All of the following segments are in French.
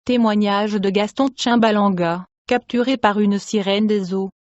Témoignage de Gaston Tchimbalanga, capturé par une sirène des eaux.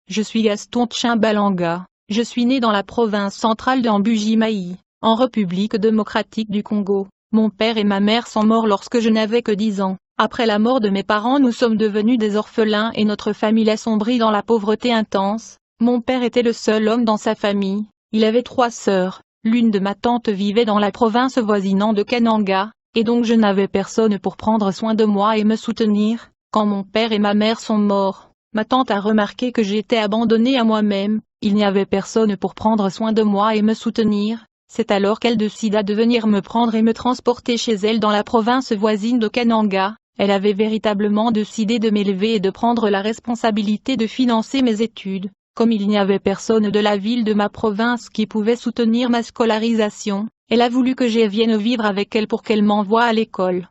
Je suis Gaston Tchimbalanga, je suis né dans la province centrale d'Ambujimayi, en République démocratique du Congo. Mon père et ma mère sont morts lorsque je n'avais que 10 ans. Après la mort de mes parents, nous sommes devenus des orphelins et notre famille a sombré dans la pauvreté intense. Mon père était le seul homme dans sa famille, il avait 3 sœurs, l'une de ma tante vivait dans la province voisinante de Kananga, et donc je n'avais personne pour prendre soin de moi et me soutenir. Quand mon père et ma mère sont morts, ma tante a remarqué que j'étais abandonnée à moi-même, il n'y avait personne pour prendre soin de moi et me soutenir. C'est alors qu'elle décida de venir me prendre et me transporter chez elle dans la province voisine de Kananga. Elle avait véritablement décidé de m'élever et de prendre la responsabilité de financer mes études. Comme il n'y avait personne de la ville de ma province qui pouvait soutenir ma scolarisation, elle a voulu que je vienne vivre avec elle pour qu'elle m'envoie à l'école.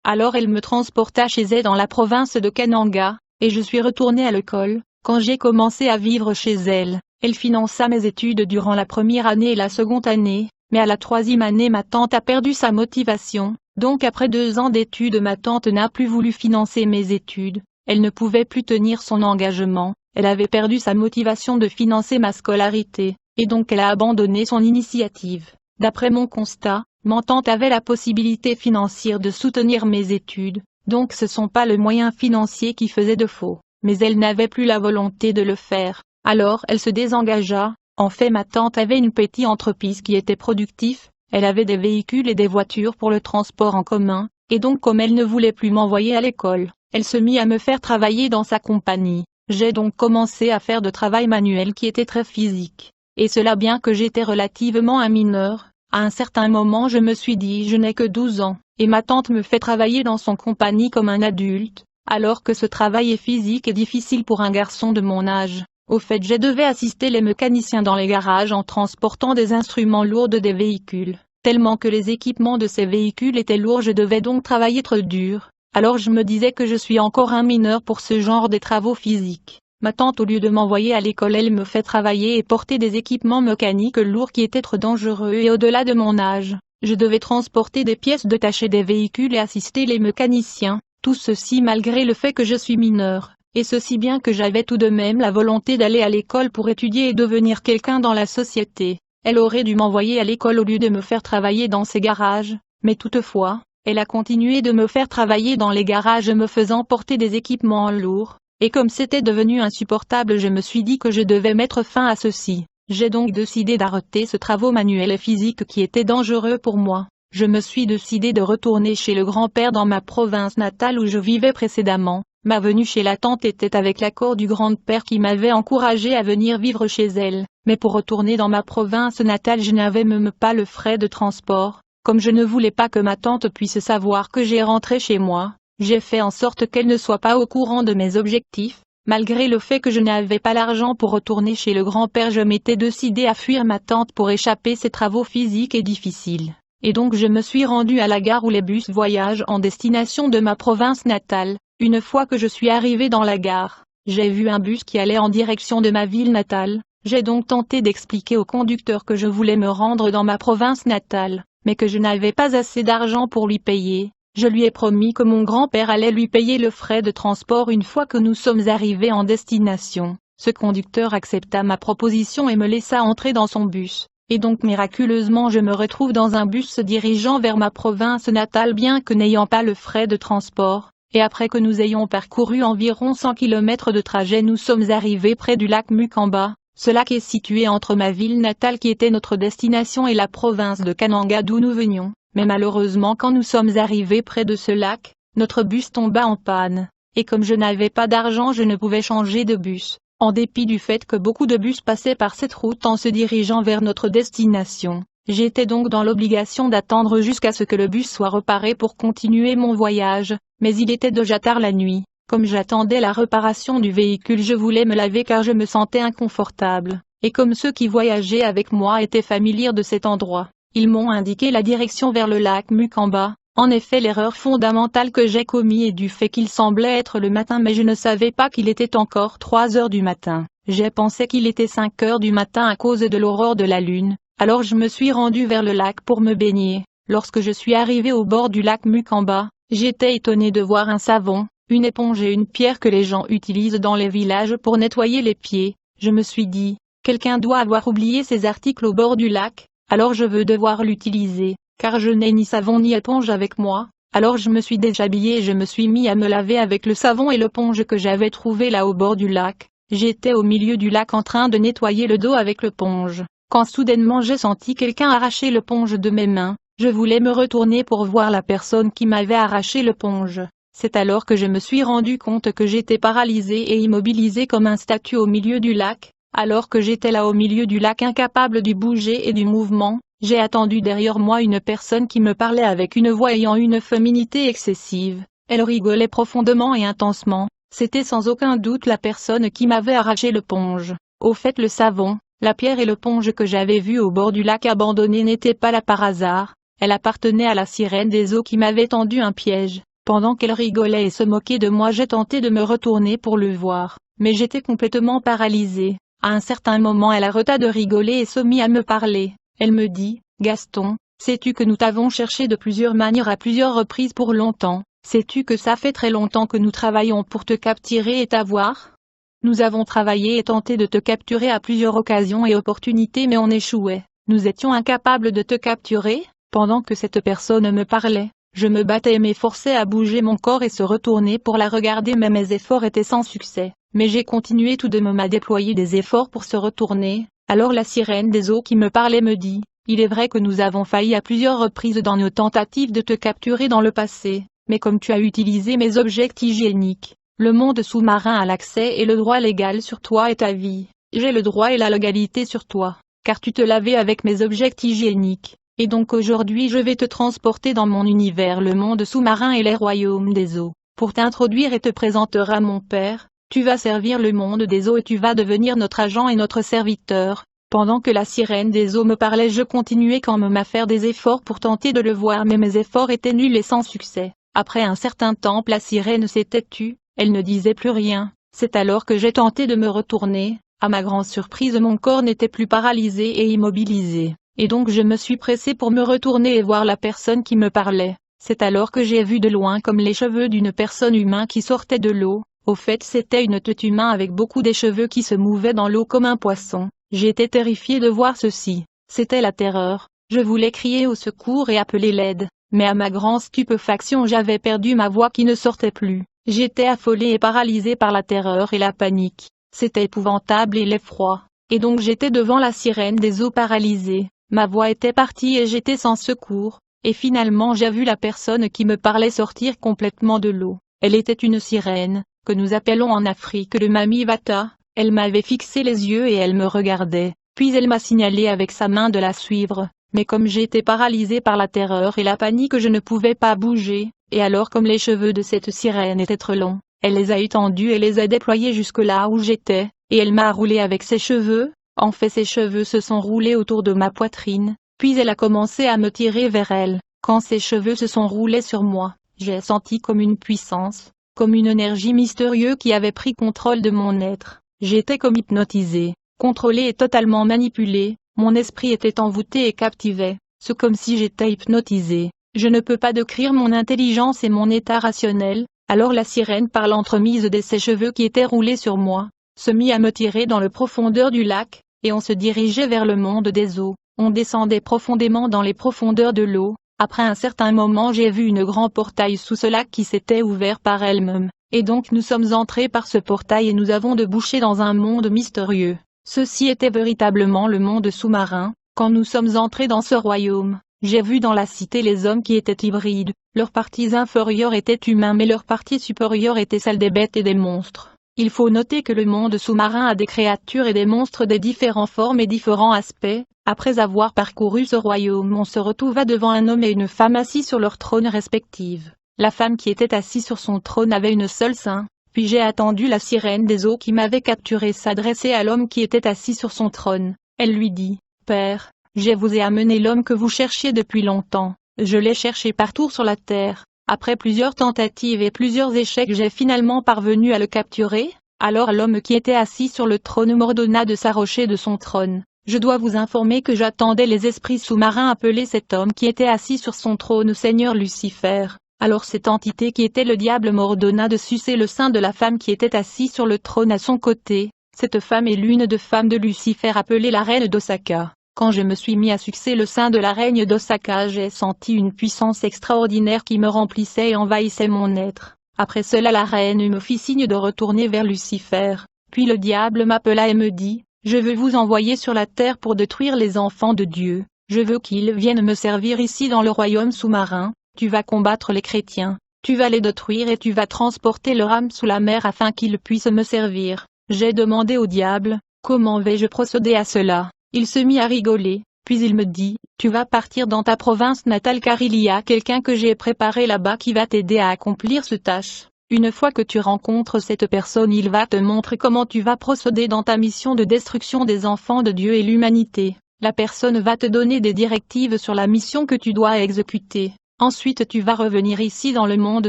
Alors elle me transporta chez elle dans la province de Kananga, et je suis retournée à l'école. Quand j'ai commencé à vivre chez elle, elle finança mes études durant la première année et la seconde année, mais à la 3e année ma tante a perdu sa motivation, donc après 2 ans d'études ma tante n'a plus voulu financer mes études, elle ne pouvait plus tenir son engagement, elle avait perdu sa motivation de financer ma scolarité, et donc elle a abandonné son initiative. D'après mon constat, ma tante avait la possibilité financière de soutenir mes études, donc ce sont pas le moyen financier qui faisait défaut, mais elle n'avait plus la volonté de le faire, alors elle se désengagea. En fait ma tante avait une petite entreprise qui était productive, elle avait des véhicules et des voitures pour le transport en commun, et donc comme elle ne voulait plus m'envoyer à l'école, elle se mit à me faire travailler dans sa compagnie. J'ai donc commencé à faire de travail manuel qui était très physique, et cela bien que j'étais relativement un mineur. À un certain moment je me suis dit je n'ai que 12 ans, et ma tante me fait travailler dans son compagnie comme un adulte, alors que ce travail est physique et difficile pour un garçon de mon âge. Au fait je devais assister les mécaniciens dans les garages en transportant des instruments lourds des véhicules, tellement que les équipements de ces véhicules étaient lourds je devais donc travailler très dur. Alors je me disais que je suis encore un mineur pour ce genre de travaux physiques. Ma tante au lieu de m'envoyer à l'école elle me fait travailler et porter des équipements mécaniques lourds qui étaient trop dangereux et au-delà de mon âge. Je devais transporter des pièces détachées des véhicules et assister les mécaniciens, tout ceci malgré le fait que je suis mineur, et ceci bien que j'avais tout de même la volonté d'aller à l'école pour étudier et devenir quelqu'un dans la société. Elle aurait dû m'envoyer à l'école au lieu de me faire travailler dans ces garages, mais toutefois, elle a continué de me faire travailler dans les garages me faisant porter des équipements lourds, et comme c'était devenu insupportable je me suis dit que je devais mettre fin à ceci. J'ai donc décidé d'arrêter ce travail manuel et physique qui était dangereux pour moi. Je me suis décidé de retourner chez le grand-père dans ma province natale où je vivais précédemment. Ma venue chez la tante était avec l'accord du grand-père qui m'avait encouragé à venir vivre chez elle, mais pour retourner dans ma province natale je n'avais même pas le frais de transport. Comme je ne voulais pas que ma tante puisse savoir que j'ai rentré chez moi, j'ai fait en sorte qu'elle ne soit pas au courant de mes objectifs. Malgré le fait que je n'avais pas l'argent pour retourner chez le grand-père je m'étais décidé à fuir ma tante pour échapper ces travaux physiques et difficiles. Et donc je me suis rendu à la gare où les bus voyagent en destination de ma province natale. Une fois que je suis arrivé dans la gare, j'ai vu un bus qui allait en direction de ma ville natale. J'ai donc tenté d'expliquer au conducteur que je voulais me rendre dans ma province natale, mais que je n'avais pas assez d'argent pour lui payer. Je lui ai promis que mon grand-père allait lui payer le frais de transport une fois que nous sommes arrivés en destination. Ce conducteur accepta ma proposition et me laissa entrer dans son bus. Et donc miraculeusement je me retrouve dans un bus se dirigeant vers ma province natale bien que n'ayant pas le frais de transport. Et après que nous ayons parcouru environ 100 km de trajet nous sommes arrivés près du lac Mukamba. Ce lac est situé entre ma ville natale qui était notre destination et la province de Kananga d'où nous venions. Mais malheureusement quand nous sommes arrivés près de ce lac, notre bus tomba en panne. Et comme je n'avais pas d'argent je ne pouvais changer de bus. En dépit du fait que beaucoup de bus passaient par cette route en se dirigeant vers notre destination, j'étais donc dans l'obligation d'attendre jusqu'à ce que le bus soit réparé pour continuer mon voyage, mais il était déjà tard la nuit. Comme j'attendais la réparation du véhicule je voulais me laver car je me sentais inconfortable, et comme ceux qui voyageaient avec moi étaient familiers de cet endroit, ils m'ont indiqué la direction vers le lac Mukamba. En effet l'erreur fondamentale que j'ai commise est du fait qu'il semblait être le matin mais je ne savais pas qu'il était encore 3 heures du matin. J'ai pensé qu'il était 5 heures du matin à cause de l'aurore de la lune, alors je me suis rendu vers le lac pour me baigner. Lorsque je suis arrivé au bord du lac Mukamba, J'étais étonné de voir un savon, une éponge et une pierre que les gens utilisent dans les villages pour nettoyer les pieds. Je me suis dit, quelqu'un doit avoir oublié ces articles au bord du lac, alors je veux devoir l'utiliser, car je n'ai ni savon ni éponge avec moi. Alors je me suis déshabillé et je me suis mis à me laver avec le savon et l'éponge que j'avais trouvé là au bord du lac. J'étais au milieu du lac en train de nettoyer le dos avec l'éponge, quand soudainement j'ai senti quelqu'un arracher l'éponge de mes mains. Je voulais me retourner pour voir la personne qui m'avait arraché l'éponge. C'est alors que je me suis rendu compte que j'étais paralysé et immobilisé comme un statue au milieu du lac. Alors que j'étais là au milieu du lac incapable du bouger et du mouvement, j'ai attendu derrière moi une personne qui me parlait avec une voix ayant une féminité excessive. Elle rigolait profondément et intensement. C'était sans aucun doute la personne qui m'avait arraché l'éponge. Au fait, le savon, la pierre et l'éponge que j'avais vus au bord du lac abandonné n'étaient pas là par hasard. Elle appartenait à la sirène des eaux qui m'avait tendu un piège. Pendant qu'elle rigolait et se moquait de moi, j'ai tenté de me retourner pour le voir, mais j'étais complètement paralysé. À un certain moment, elle arrêta de rigoler et se mit à me parler. Elle me dit, « Gaston, sais-tu que nous t'avons cherché de plusieurs manières à plusieurs reprises pour longtemps? Sais-tu que ça fait très longtemps que nous travaillons pour te capturer et t'avoir? Nous avons travaillé et tenté de te capturer à plusieurs occasions et opportunités, mais on échouait. Nous étions incapables de te capturer. » Pendant que cette personne me parlait, je me battais et m'efforçais à bouger mon corps et se retourner pour la regarder, mais mes efforts étaient sans succès. Mais j'ai continué tout de même à déployer des efforts pour se retourner. Alors la sirène des eaux qui me parlait me dit, « Il est vrai que nous avons failli à plusieurs reprises dans nos tentatives de te capturer dans le passé, mais comme tu as utilisé mes objets hygiéniques, le monde sous-marin a l'accès et le droit légal sur toi et ta vie. J'ai le droit et la légalité sur toi, car tu te lavais avec mes objets hygiéniques. Et donc aujourd'hui je vais te transporter dans mon univers, le monde sous-marin et les royaumes des eaux, pour t'introduire et te présenter à mon père. Tu vas servir le monde des eaux et tu vas devenir notre agent et notre serviteur. » Pendant que la sirène des eaux me parlait, je continuais quand même à faire des efforts pour tenter de le voir, mais mes efforts étaient nuls et sans succès. Après un certain temps, la sirène s'était tue, elle ne disait plus rien. C'est alors que j'ai tenté de me retourner. À ma grande surprise, mon corps n'était plus paralysé et immobilisé. Et donc je me suis pressé pour me retourner et voir la personne qui me parlait. C'est alors que j'ai vu de loin comme les cheveux d'une personne humaine qui sortait de l'eau. Au fait, c'était une tête humaine avec beaucoup de cheveux qui se mouvait dans l'eau comme un poisson. J'étais terrifié de voir ceci. C'était la terreur. Je voulais crier au secours et appeler l'aide, mais à ma grande stupéfaction j'avais perdu ma voix qui ne sortait plus. J'étais affolé et paralysé par la terreur et la panique. C'était épouvantable et l'effroi. Et donc j'étais devant la sirène des eaux paralysée. Ma voix était partie et j'étais sans secours, et finalement j'ai vu la personne qui me parlait sortir complètement de l'eau. Elle était une sirène, que nous appelons en Afrique le Mami Wata. Elle m'avait fixé les yeux et elle me regardait, puis elle m'a signalé avec sa main de la suivre, mais comme j'étais paralysé par la terreur et la panique je ne pouvais pas bouger, et alors comme les cheveux de cette sirène étaient trop longs, elle les a étendus et les a déployés jusque là où j'étais, et elle m'a roulé avec ses cheveux. En fait, ses cheveux se sont roulés autour de ma poitrine, puis elle a commencé à me tirer vers elle. Quand ses cheveux se sont roulés sur moi, j'ai senti comme une puissance, comme une énergie mystérieuse qui avait pris contrôle de mon être. J'étais comme hypnotisé, contrôlé et totalement manipulé, mon esprit était envoûté et captivé, c'est comme si j'étais hypnotisé. Je ne peux pas décrire mon intelligence et mon état rationnel. Alors la sirène, par l'entremise de ses cheveux qui étaient roulés sur moi, se mit à me tirer dans le profondeur du lac. Et on se dirigeait vers le monde des eaux. On descendait profondément dans les profondeurs de l'eau. Après un certain moment, j'ai vu une grand portail sous ce lac qui s'était ouvert par elle-même. Et donc nous sommes entrés par ce portail et nous avons débouché dans un monde mystérieux. Ceci était véritablement le monde sous-marin. Quand nous sommes entrés dans ce royaume, j'ai vu dans la cité les hommes qui étaient hybrides. Leurs parties inférieures étaient humains mais leurs parties supérieures étaient celles des bêtes et des monstres. Il faut noter que le monde sous-marin a des créatures et des monstres de différentes formes et différents aspects. Après avoir parcouru ce royaume, on se retrouva devant un homme et une femme assis sur leurs trônes respectifs. La femme qui était assise sur son trône avait une seule sein. Puis j'ai attendu la sirène des eaux qui m'avait capturé s'adresser à l'homme qui était assis sur son trône. Elle lui dit, « Père, je vous ai amené l'homme que vous cherchiez depuis longtemps. Je l'ai cherché partout sur la terre. Après plusieurs tentatives et plusieurs échecs, j'ai finalement parvenu à le capturer. » Alors l'homme qui était assis sur le trône m'ordonna de s'arrocher de son trône. Je dois vous informer que j'attendais les esprits sous-marins appeler cet homme qui était assis sur son trône Seigneur Lucifer. Alors cette entité qui était le diable m'ordonna de sucer le sein de la femme qui était assise sur le trône à son côté. Cette femme est l'une des femmes de Lucifer appelée la reine d'Osaka. Quand je me suis mis à sucer le sein de la reine d'Osaka, j'ai senti une puissance extraordinaire qui me remplissait et envahissait mon être. Après cela la reine me fit signe de retourner vers Lucifer. Puis le diable m'appela et me dit, « Je veux vous envoyer sur la terre pour détruire les enfants de Dieu. Je veux qu'ils viennent me servir ici dans le royaume sous-marin. Tu vas combattre les chrétiens. Tu vas les détruire et tu vas transporter leur âme sous la mer afin qu'ils puissent me servir. » J'ai demandé au diable, « Comment vais-je procéder à cela ?» Il se mit à rigoler, puis il me dit, « Tu vas partir dans ta province natale car il y a quelqu'un que j'ai préparé là-bas qui va t'aider à accomplir cette tâche. Une fois que tu rencontres cette personne, il va te montrer comment tu vas procéder dans ta mission de destruction des enfants de Dieu et l'humanité. La personne va te donner des directives sur la mission que tu dois exécuter. Ensuite tu vas revenir ici dans le monde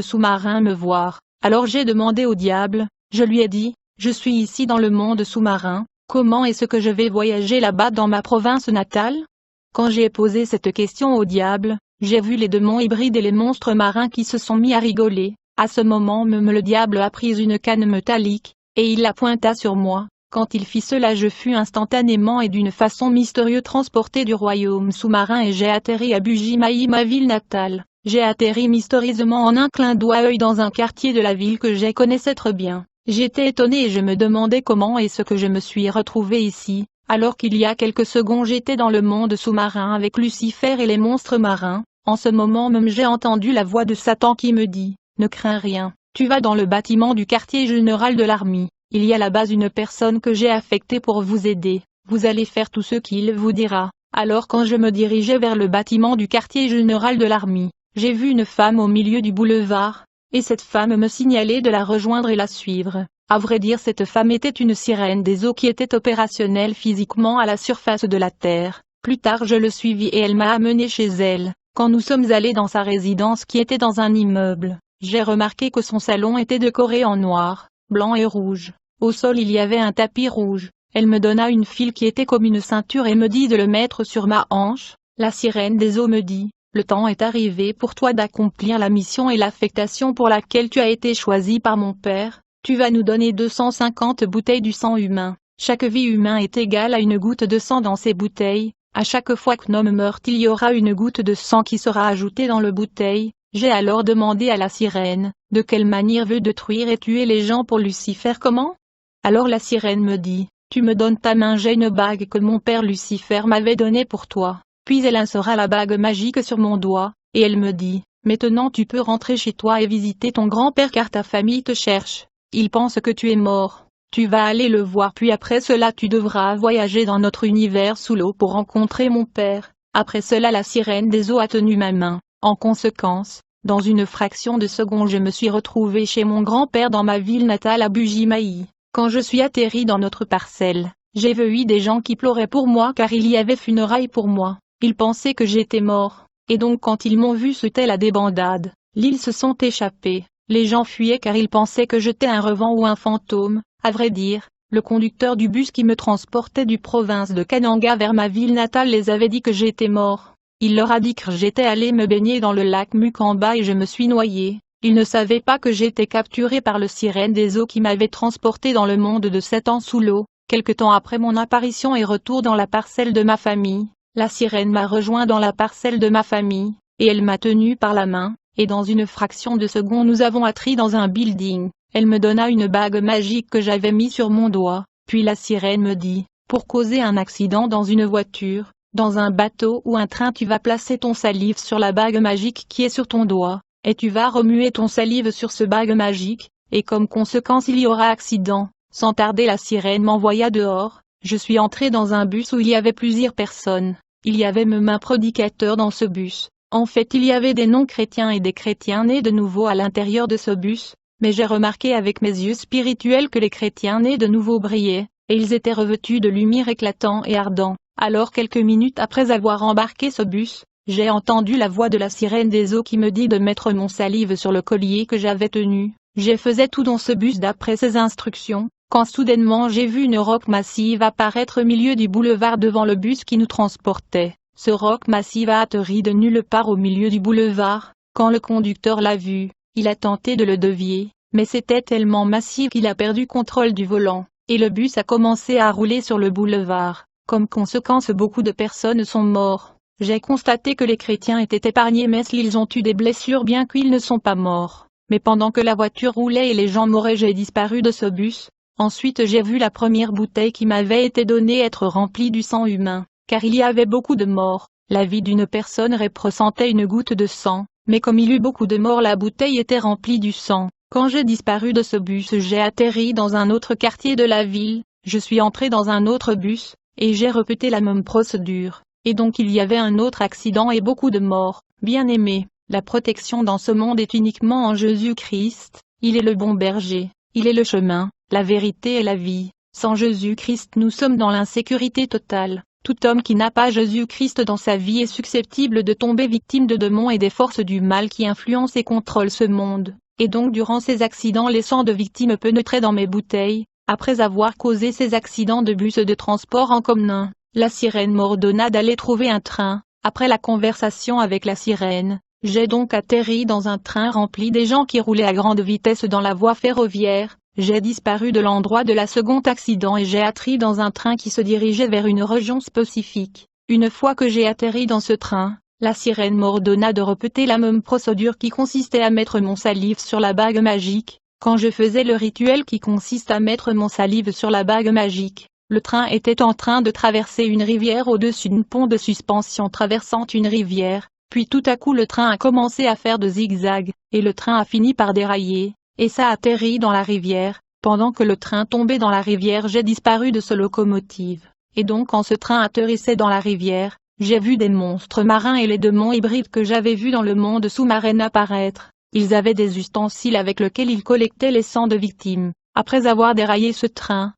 sous-marin me voir. » Alors j'ai demandé au diable, je lui ai dit, « Je suis ici dans le monde sous-marin. Comment est-ce que je vais voyager là-bas dans ma province natale ?» Quand j'ai posé cette question au diable, j'ai vu les démons hybrides et les monstres marins qui se sont mis à rigoler. À ce moment même le diable a pris une canne métallique, et il la pointa sur moi. Quand il fit cela je fus instantanément et d'une façon mystérieuse transporté du royaume sous-marin et j'ai atterri à Bujimaï, ma ville natale. J'ai atterri mystérieusement en un clin d'œil dans un quartier de la ville que je connaissais très bien. J'étais étonné et je me demandais comment est-ce que je me suis retrouvé ici, alors qu'il y a quelques secondes j'étais dans le monde sous-marin avec Lucifer et les monstres marins. En ce moment même j'ai entendu la voix de Satan qui me dit, « Ne crains rien, tu vas dans le bâtiment du quartier général de l'armée. Il y a là-bas une personne que j'ai affectée pour vous aider, vous allez faire tout ce qu'il vous dira. » Alors quand je me dirigeais vers le bâtiment du quartier général de l'armée, j'ai vu une femme au milieu du boulevard, et cette femme me signalait de la rejoindre et la suivre. À vrai dire cette femme était une sirène des eaux qui était opérationnelle physiquement à la surface de la terre. Plus tard je le suivis et elle m'a amené chez elle. Quand nous sommes allés dans sa résidence qui était dans un immeuble, j'ai remarqué que son salon était décoré en noir, blanc et rouge. Au sol il y avait un tapis rouge. Elle me donna une file qui était comme une ceinture et me dit de le mettre sur ma hanche. La sirène des eaux me dit, « Le temps est arrivé pour toi d'accomplir la mission et l'affectation pour laquelle tu as été choisi par mon père. Tu vas nous donner 250 bouteilles du sang humain. Chaque vie humaine est égale à une goutte de sang dans ces bouteilles. À chaque fois qu'un homme meurt il y aura une goutte de sang qui sera ajoutée dans le bouteille. » J'ai alors demandé à la sirène, « De quelle manière veut détruire et tuer les gens pour Lucifer comment ?» Alors la sirène me dit, « Tu me donnes ta main, j'ai une bague que mon père Lucifer m'avait donnée pour toi. » Puis elle insera la bague magique sur mon doigt, et elle me dit, « Maintenant tu peux rentrer chez toi et visiter ton grand-père car ta famille te cherche. Il pense que tu es mort. Tu vas aller le voir puis après cela tu devras voyager dans notre univers sous l'eau pour rencontrer mon père. » Après cela la sirène des eaux a tenu ma main. En conséquence, dans une fraction de seconde je me suis retrouvé chez mon grand-père dans ma ville natale à Bujimaï. Quand je suis atterri dans notre parcelle, j'ai vu des gens qui pleuraient pour moi car il y avait funérailles pour moi. Ils pensaient que j'étais mort, et donc quand ils m'ont vu c'était la débandade. Ils se sont échappés. Les gens fuyaient car ils pensaient que j'étais un revent ou un fantôme. À vrai dire, le conducteur du bus qui me transportait du province de Kananga vers ma ville natale les avait dit que j'étais mort. Il leur a dit que j'étais allé me baigner dans le lac Mukamba et je me suis noyé. Ils ne savaient pas que j'étais capturé par le sirène des eaux qui m'avait transporté dans le monde de 7 ans sous l'eau. Quelque temps après mon apparition et retour dans la parcelle de ma famille, la sirène m'a rejoint dans la parcelle de ma famille, et elle m'a tenu par la main, et dans une fraction de seconde nous avons atterri dans un building. Elle me donna une bague magique que j'avais mise sur mon doigt, puis la sirène me dit, pour causer un accident dans une voiture, dans un bateau ou un train tu vas placer ton salive sur la bague magique qui est sur ton doigt, et tu vas remuer ton salive sur ce bague magique, et comme conséquence il y aura accident. Sans tarder la sirène m'envoya dehors, je suis entré dans un bus où il y avait plusieurs personnes, il y avait même un prédicateur dans ce bus. En fait il y avait des non-chrétiens et des chrétiens nés de nouveau à l'intérieur de ce bus, mais j'ai remarqué avec mes yeux spirituels que les chrétiens nés de nouveau brillaient, et ils étaient revêtus de lumière éclatant et ardent. Alors quelques minutes après avoir embarqué ce bus, j'ai entendu la voix de la sirène des eaux qui me dit de mettre mon salive sur le collier que j'avais tenu. Je faisais tout dans ce bus d'après ses instructions, quand soudainement j'ai vu une roque massive apparaître au milieu du boulevard devant le bus qui nous transportait. Ce roc massif a atterri de nulle part au milieu du boulevard. Quand le conducteur l'a vu, il a tenté de le dévier, mais c'était tellement massif qu'il a perdu contrôle du volant, et le bus a commencé à rouler sur le boulevard. Comme conséquence, beaucoup de personnes sont mortes. J'ai constaté que les chrétiens étaient épargnés, mais ils ont eu des blessures bien qu'ils ne sont pas morts. Mais pendant que la voiture roulait et les gens mouraient, j'ai disparu de ce bus. Ensuite j'ai vu la première bouteille qui m'avait été donnée être remplie du sang humain, car il y avait beaucoup de morts. La vie d'une personne représentait une goutte de sang, mais comme il y eut beaucoup de morts, la bouteille était remplie du sang. Quand j'ai disparu de ce bus, j'ai atterri dans un autre quartier de la ville, je suis entré dans un autre bus, et j'ai répété la même procédure. Et donc il y avait un autre accident et beaucoup de morts. Bien-aimés, la protection dans ce monde est uniquement en Jésus-Christ. Il est le bon berger, il est le chemin, la vérité et la vie. Sans Jésus-Christ nous sommes dans l'insécurité totale. Tout homme qui n'a pas Jésus-Christ dans sa vie est susceptible de tomber victime de démons et des forces du mal qui influencent et contrôlent ce monde. Et donc durant ces accidents, les sangs de victimes pénétraient dans mes bouteilles. Après avoir causé ces accidents de bus de transport en commun, la sirène m'ordonna d'aller trouver un train. Après la conversation avec la sirène, j'ai donc atterri dans un train rempli des gens qui roulaient à grande vitesse dans la voie ferroviaire. J'ai disparu de l'endroit de la second accident et j'ai atterri dans un train qui se dirigeait vers une région spécifique. Une fois que j'ai atterri dans ce train, la sirène m'ordonna de répéter la même procédure qui consistait à mettre mon salive sur la bague magique. Quand je faisais le rituel qui consiste à mettre mon salive sur la bague magique, le train était en train de traverser une rivière au-dessus d'un pont de suspension traversant une rivière, puis tout à coup le train a commencé à faire de zigzags, et le train a fini par dérailler, et ça a atterri dans la rivière. Pendant que le train tombait dans la rivière, j'ai disparu de ce locomotive. Et donc quand ce train atterrissait dans la rivière, j'ai vu des monstres marins et les démons hybrides que j'avais vus dans le monde sous-marin apparaître. Ils avaient des ustensiles avec lesquels ils collectaient les sangs de victimes. Après avoir déraillé ce train,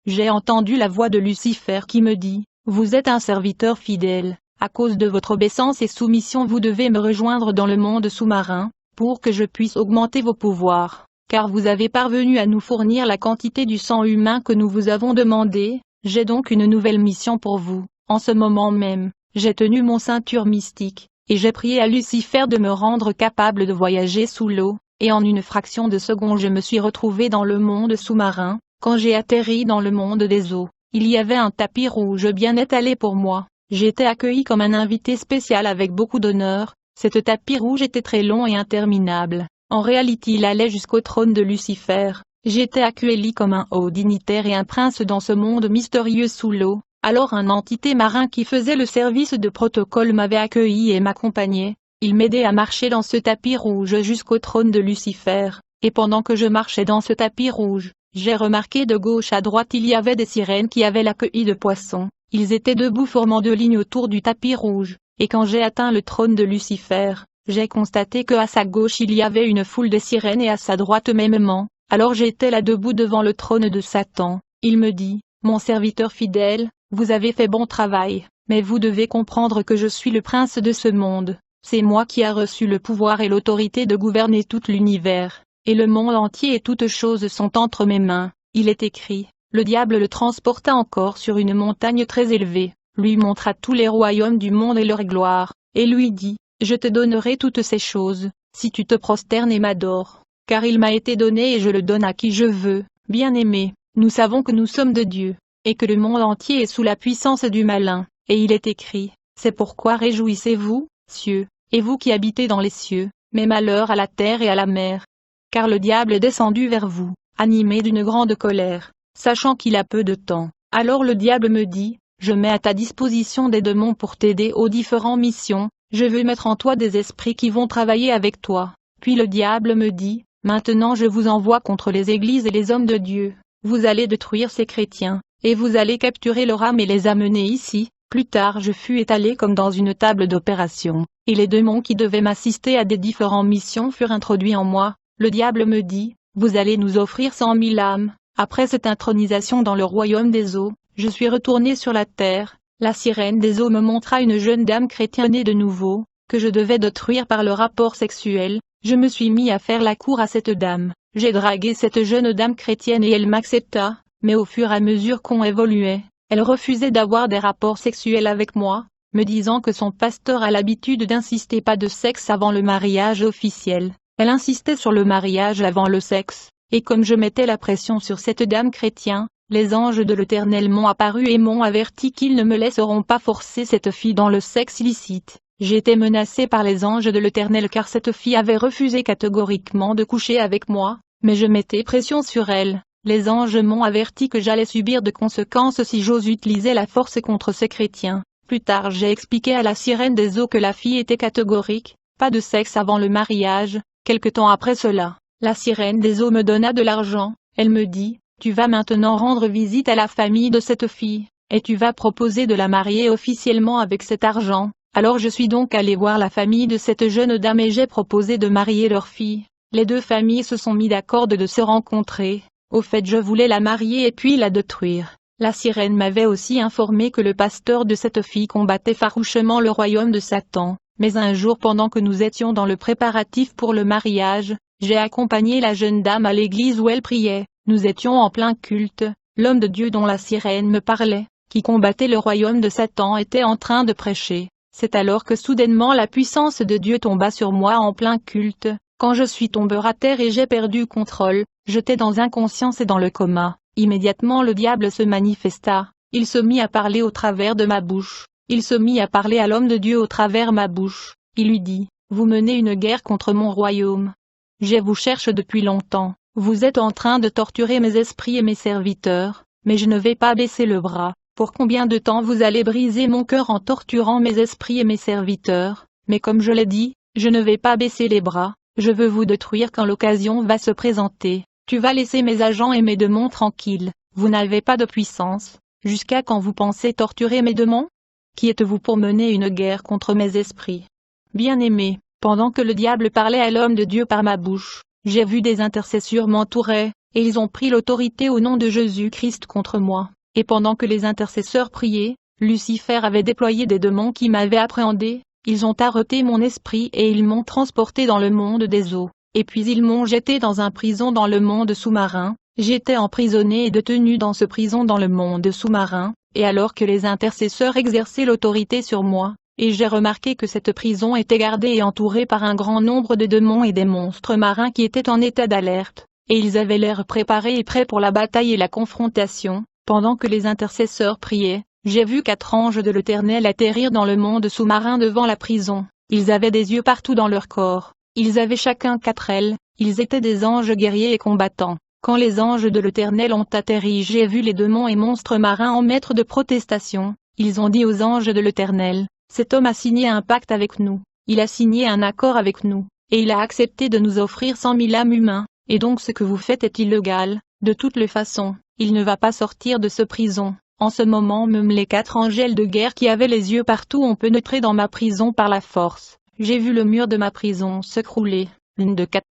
j'ai entendu la voix de Lucifer qui me dit, « Vous êtes un serviteur fidèle, à cause de votre obéissance et soumission vous devez me rejoindre dans le monde sous-marin, pour que je puisse augmenter vos pouvoirs, car vous avez parvenu à nous fournir la quantité du sang humain que nous vous avons demandé. J'ai donc une nouvelle mission pour vous. » En ce moment même, j'ai tenu mon ceinture mystique, et j'ai prié à Lucifer de me rendre capable de voyager sous l'eau, et en une fraction de seconde je me suis retrouvé dans le monde sous-marin. Quand j'ai atterri dans le monde des eaux, il y avait un tapis rouge bien étalé pour moi. J'étais accueilli comme un invité spécial avec beaucoup d'honneur. Cet tapis rouge était très long et interminable. En réalité il allait jusqu'au trône de Lucifer. J'étais accueilli comme un haut dignitaire et un prince dans ce monde mystérieux sous l'eau. Alors un entité marin qui faisait le service de protocole m'avait accueilli et m'accompagnait. Il m'aidait à marcher dans ce tapis rouge jusqu'au trône de Lucifer. Et pendant que je marchais dans ce tapis rouge, j'ai remarqué de gauche à droite il y avait des sirènes qui avaient l'accueil de poissons. Ils étaient debout formant deux lignes autour du tapis rouge, et quand j'ai atteint le trône de Lucifer, j'ai constaté que à sa gauche il y avait une foule de sirènes et à sa droite mêmement. Alors j'étais là debout devant le trône de Satan. Il me dit, « Mon serviteur fidèle, vous avez fait bon travail, mais vous devez comprendre que je suis le prince de ce monde. C'est moi qui ai reçu le pouvoir et l'autorité de gouverner tout l'univers. Et le monde entier et toutes choses sont entre mes mains. » Il est écrit, le diable le transporta encore sur une montagne très élevée, lui montra tous les royaumes du monde et leur gloire, et lui dit, « Je te donnerai toutes ces choses, si tu te prosternes et m'adores, car il m'a été donné et je le donne à qui je veux. » Bien-aimés, nous savons que nous sommes de Dieu, et que le monde entier est sous la puissance du malin, et il est écrit, « C'est pourquoi réjouissez-vous, cieux, et vous qui habitez dans les cieux, mais malheur à la terre et à la mer. Car le diable est descendu vers vous, animé d'une grande colère, sachant qu'il a peu de temps. » Alors le diable me dit, « Je mets à ta disposition des démons pour t'aider aux différentes missions, je veux mettre en toi des esprits qui vont travailler avec toi. » Puis le diable me dit, « Maintenant je vous envoie contre les églises et les hommes de Dieu. Vous allez détruire ces chrétiens, et vous allez capturer leurs âmes et les amener ici. » Plus tard je fus étalé comme dans une table d'opération, et les démons qui devaient m'assister à des différentes missions furent introduits en moi. Le diable me dit, « Vous allez nous offrir 100 000 âmes. » Après cette intronisation dans le royaume des eaux, je suis retourné sur la terre. La sirène des eaux me montra une jeune dame chrétienne née de nouveau, que je devais détruire par le rapport sexuel. Je me suis mis à faire la cour à cette dame. J'ai dragué cette jeune dame chrétienne et elle m'accepta, mais au fur et à mesure qu'on évoluait, elle refusait d'avoir des rapports sexuels avec moi. me disant que son pasteur a l'habitude d'insister pas de sexe avant le mariage officiel. Elle insistait sur le mariage avant le sexe, et comme je mettais la pression sur cette dame chrétienne, les anges de l'Éternel m'ont apparu et m'ont averti qu'ils ne me laisseront pas forcer cette fille dans le sexe illicite. J'étais menacé par les anges de l'Éternel car cette fille avait refusé catégoriquement de coucher avec moi, mais je mettais pression sur elle. Les anges m'ont averti que j'allais subir de conséquences si j'ose utiliser la force contre ces chrétiens. Plus tard j'ai expliqué à la sirène des eaux que la fille était catégorique, pas de sexe avant le mariage. Quelque temps après cela, la sirène des eaux me donna de l'argent. Elle me dit, tu vas maintenant rendre visite à la famille de cette fille, et tu vas proposer de la marier officiellement avec cet argent. Alors je suis donc allé voir la famille de cette jeune dame et j'ai proposé de marier leur fille. Les deux familles se sont mis d'accord de se rencontrer. Au fait je voulais la marier et puis la détruire. La sirène m'avait aussi informé que le pasteur de cette fille combattait farouchement le royaume de Satan. Mais un jour pendant que nous étions dans le préparatif pour le mariage, j'ai accompagné la jeune dame à l'église où elle priait. Nous étions en plein culte. L'homme de Dieu dont la sirène me parlait, qui combattait le royaume de Satan était en train de prêcher. C'est alors que soudainement la puissance de Dieu tomba sur moi en plein culte. Quand je suis tombé à terre et j'ai perdu contrôle, j'étais dans l'inconscience et dans le coma. Immédiatement le diable se manifesta. Il se mit à parler au travers de ma bouche. Il se mit à parler à l'homme de Dieu au travers ma bouche. Il lui dit, « Vous menez une guerre contre mon royaume. Je vous cherche depuis longtemps. Vous êtes en train de torturer mes esprits et mes serviteurs, mais je ne vais pas baisser le bras. Pour combien de temps vous allez briser mon cœur en torturant mes esprits et mes serviteurs? Mais comme je l'ai dit, je ne vais pas baisser les bras. Je veux vous détruire quand l'occasion va se présenter. Tu vas laisser mes agents et mes démons tranquilles. Vous n'avez pas de puissance. Jusqu'à quand vous pensez torturer mes démons? Qui êtes-vous pour mener une guerre contre mes esprits? Bien-aimé, pendant que le diable parlait à l'homme de Dieu par ma bouche, j'ai vu des intercesseurs m'entourer, et ils ont pris l'autorité au nom de Jésus-Christ contre moi. Et pendant que les intercesseurs priaient, Lucifer avait déployé des démons qui m'avaient appréhendé. Ils ont arrêté mon esprit et ils m'ont transporté dans le monde des eaux. Et puis ils m'ont jeté dans un prison dans le monde sous-marin. J'étais emprisonné et détenu dans ce prison dans le monde sous-marin, et alors que les intercesseurs exerçaient l'autorité sur moi, et j'ai remarqué que cette prison était gardée et entourée par un grand nombre de démons et des monstres marins qui étaient en état d'alerte, et ils avaient l'air préparés et prêts pour la bataille et la confrontation. Pendant que les intercesseurs priaient, j'ai vu 4 anges de l'Éternel atterrir dans le monde sous-marin devant la prison. Ils avaient des yeux partout dans leur corps. Ils avaient chacun 4 ailes. Ils étaient des anges guerriers et combattants. Quand les anges de l'Éternel ont atterri, j'ai vu les démons et monstres marins en maître de protestation. Ils ont dit aux anges de l'Éternel, « Cet homme a signé un pacte avec nous. Il a signé un accord avec nous. Et il a accepté de nous offrir 100 000 âmes humains. Et donc ce que vous faites est illégal. De toutes les façons, il ne va pas sortir de ce prison. » En ce moment même les 4 angels de guerre qui avaient les yeux partout ont pénétré dans ma prison par la force. J'ai vu le mur de ma prison s'écrouler. L'une de 4.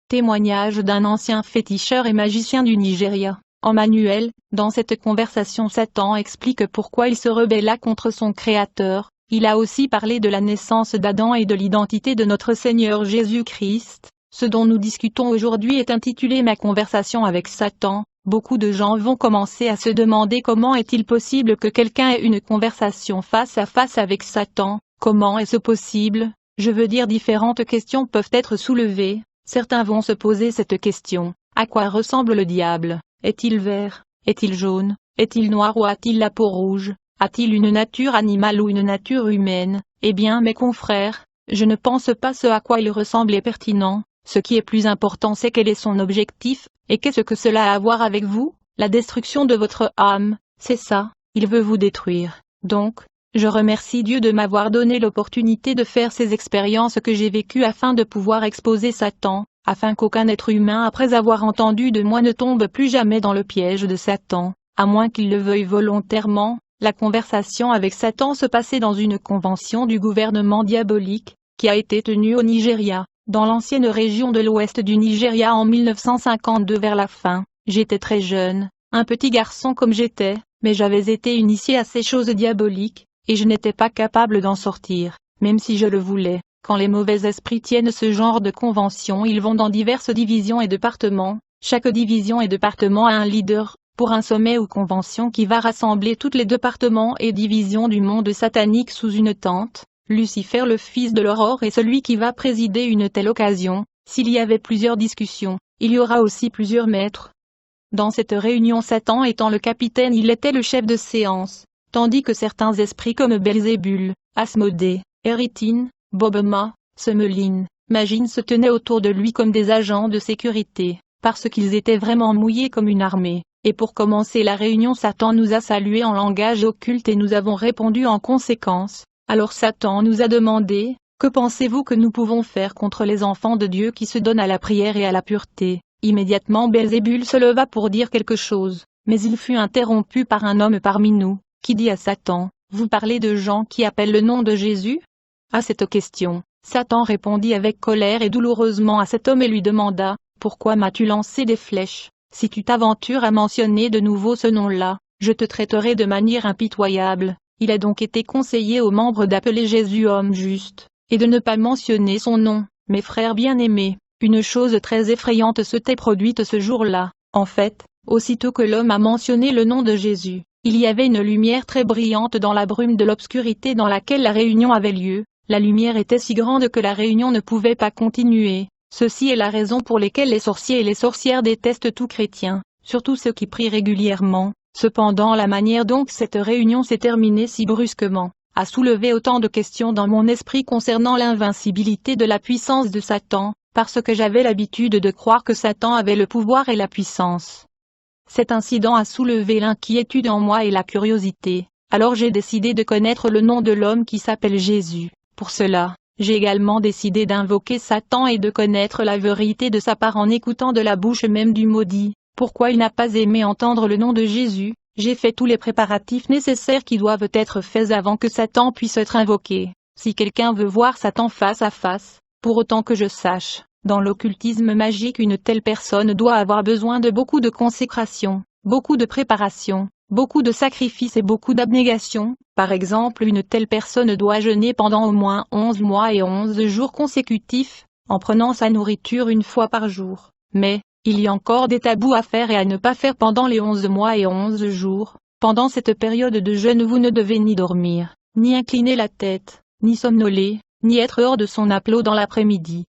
Témoignage d'un ancien féticheur et magicien du Nigeria. En manuel, dans cette conversation Satan explique pourquoi il se rebella contre son Créateur. Il a aussi parlé de la naissance d'Adam et de l'identité de notre Seigneur Jésus-Christ. Ce dont nous discutons aujourd'hui est intitulé Ma conversation avec Satan. Beaucoup de gens vont commencer à se demander comment est-il possible que quelqu'un ait une conversation face à face avec Satan. Comment est-ce possible? Je veux dire différentes questions peuvent être soulevées. Certains vont se poser cette question. À quoi ressemble le diable? Est-il vert? Est-il jaune? Est-il noir ou a-t-il la peau rouge? A-t-il une nature animale ou une nature humaine? Eh bien mes confrères, je ne pense pas ce à quoi il ressemble est pertinent. Ce qui est plus important c'est quel est son objectif, et qu'est-ce que cela a à voir avec vous? La destruction de votre âme, c'est ça, il veut vous détruire. Donc, je remercie Dieu de m'avoir donné l'opportunité de faire ces expériences que j'ai vécues afin de pouvoir exposer Satan, afin qu'aucun être humain après avoir entendu de moi ne tombe plus jamais dans le piège de Satan, à moins qu'il le veuille volontairement. La conversation avec Satan se passait dans une convention du gouvernement diabolique, qui a été tenue au Nigeria, dans l'ancienne région de l'ouest du Nigeria en 1952 vers la fin. J'étais très jeune, un petit garçon comme j'étais, mais j'avais été initié à ces choses diaboliques, et je n'étais pas capable d'en sortir, même si je le voulais. Quand les mauvais esprits tiennent ce genre de convention, ils vont dans diverses divisions et départements. Chaque division et département a un leader, pour un sommet ou convention qui va rassembler tous les départements et divisions du monde satanique sous une tente. Lucifer le fils de l'aurore est celui qui va présider une telle occasion. S'il y avait plusieurs discussions, il y aura aussi plusieurs maîtres. Dans cette réunion, Satan étant le capitaine, il était le chef de séance, tandis que certains esprits comme Belzébul, Asmodée, Érythine, Bobema, Semeline, Magine se tenaient autour de lui comme des agents de sécurité, parce qu'ils étaient vraiment mouillés comme une armée. Et pour commencer la réunion, Satan nous a salués en langage occulte et nous avons répondu en conséquence. Alors Satan nous a demandé, « Que pensez-vous que nous pouvons faire contre les enfants de Dieu qui se donnent à la prière et à la pureté ?» Immédiatement Belzébul se leva pour dire quelque chose, mais il fut interrompu par un homme parmi nous, qui dit à Satan, « Vous parlez de gens qui appellent le nom de Jésus ?» À cette question, Satan répondit avec colère et douloureusement à cet homme et lui demanda, « Pourquoi m'as-tu lancé des flèches? Si tu t'aventures à mentionner de nouveau ce nom-là, je te traiterai de manière impitoyable. » Il a donc été conseillé aux membres d'appeler Jésus homme juste, et de ne pas mentionner son nom. Mes frères bien-aimés, une chose très effrayante s'était produite ce jour-là. En fait, aussitôt que l'homme a mentionné le nom de Jésus, il y avait une lumière très brillante dans la brume de l'obscurité dans laquelle la réunion avait lieu. La lumière était si grande que la réunion ne pouvait pas continuer. Ceci est la raison pour laquelle les sorciers et les sorcières détestent tout chrétien, surtout ceux qui prient régulièrement. Cependant, la manière dont cette réunion s'est terminée si brusquement a soulevé autant de questions dans mon esprit concernant l'invincibilité de la puissance de Satan, parce que j'avais l'habitude de croire que Satan avait le pouvoir et la puissance. Cet incident a soulevé l'inquiétude en moi et la curiosité. Alors j'ai décidé de connaître le nom de l'homme qui s'appelle Jésus. Pour cela, j'ai également décidé d'invoquer Satan et de connaître la vérité de sa part en écoutant de la bouche même du maudit. Pourquoi il n'a pas aimé entendre le nom de Jésus? J'ai fait tous les préparatifs nécessaires qui doivent être faits avant que Satan puisse être invoqué. Si quelqu'un veut voir Satan face à face, pour autant que je sache, dans l'occultisme magique une telle personne doit avoir besoin de beaucoup de consécration, beaucoup de préparation, beaucoup de sacrifices et beaucoup d'abnégation. Par exemple, une telle personne doit jeûner pendant au moins 11 mois et 11 jours consécutifs, en prenant sa nourriture une fois par jour. Mais, il y a encore des tabous à faire et à ne pas faire pendant les 11 mois et 11 jours. Pendant cette période de jeûne, vous ne devez ni dormir, ni incliner la tête, ni somnoler, ni être hors de son aplomb dans l'après-midi.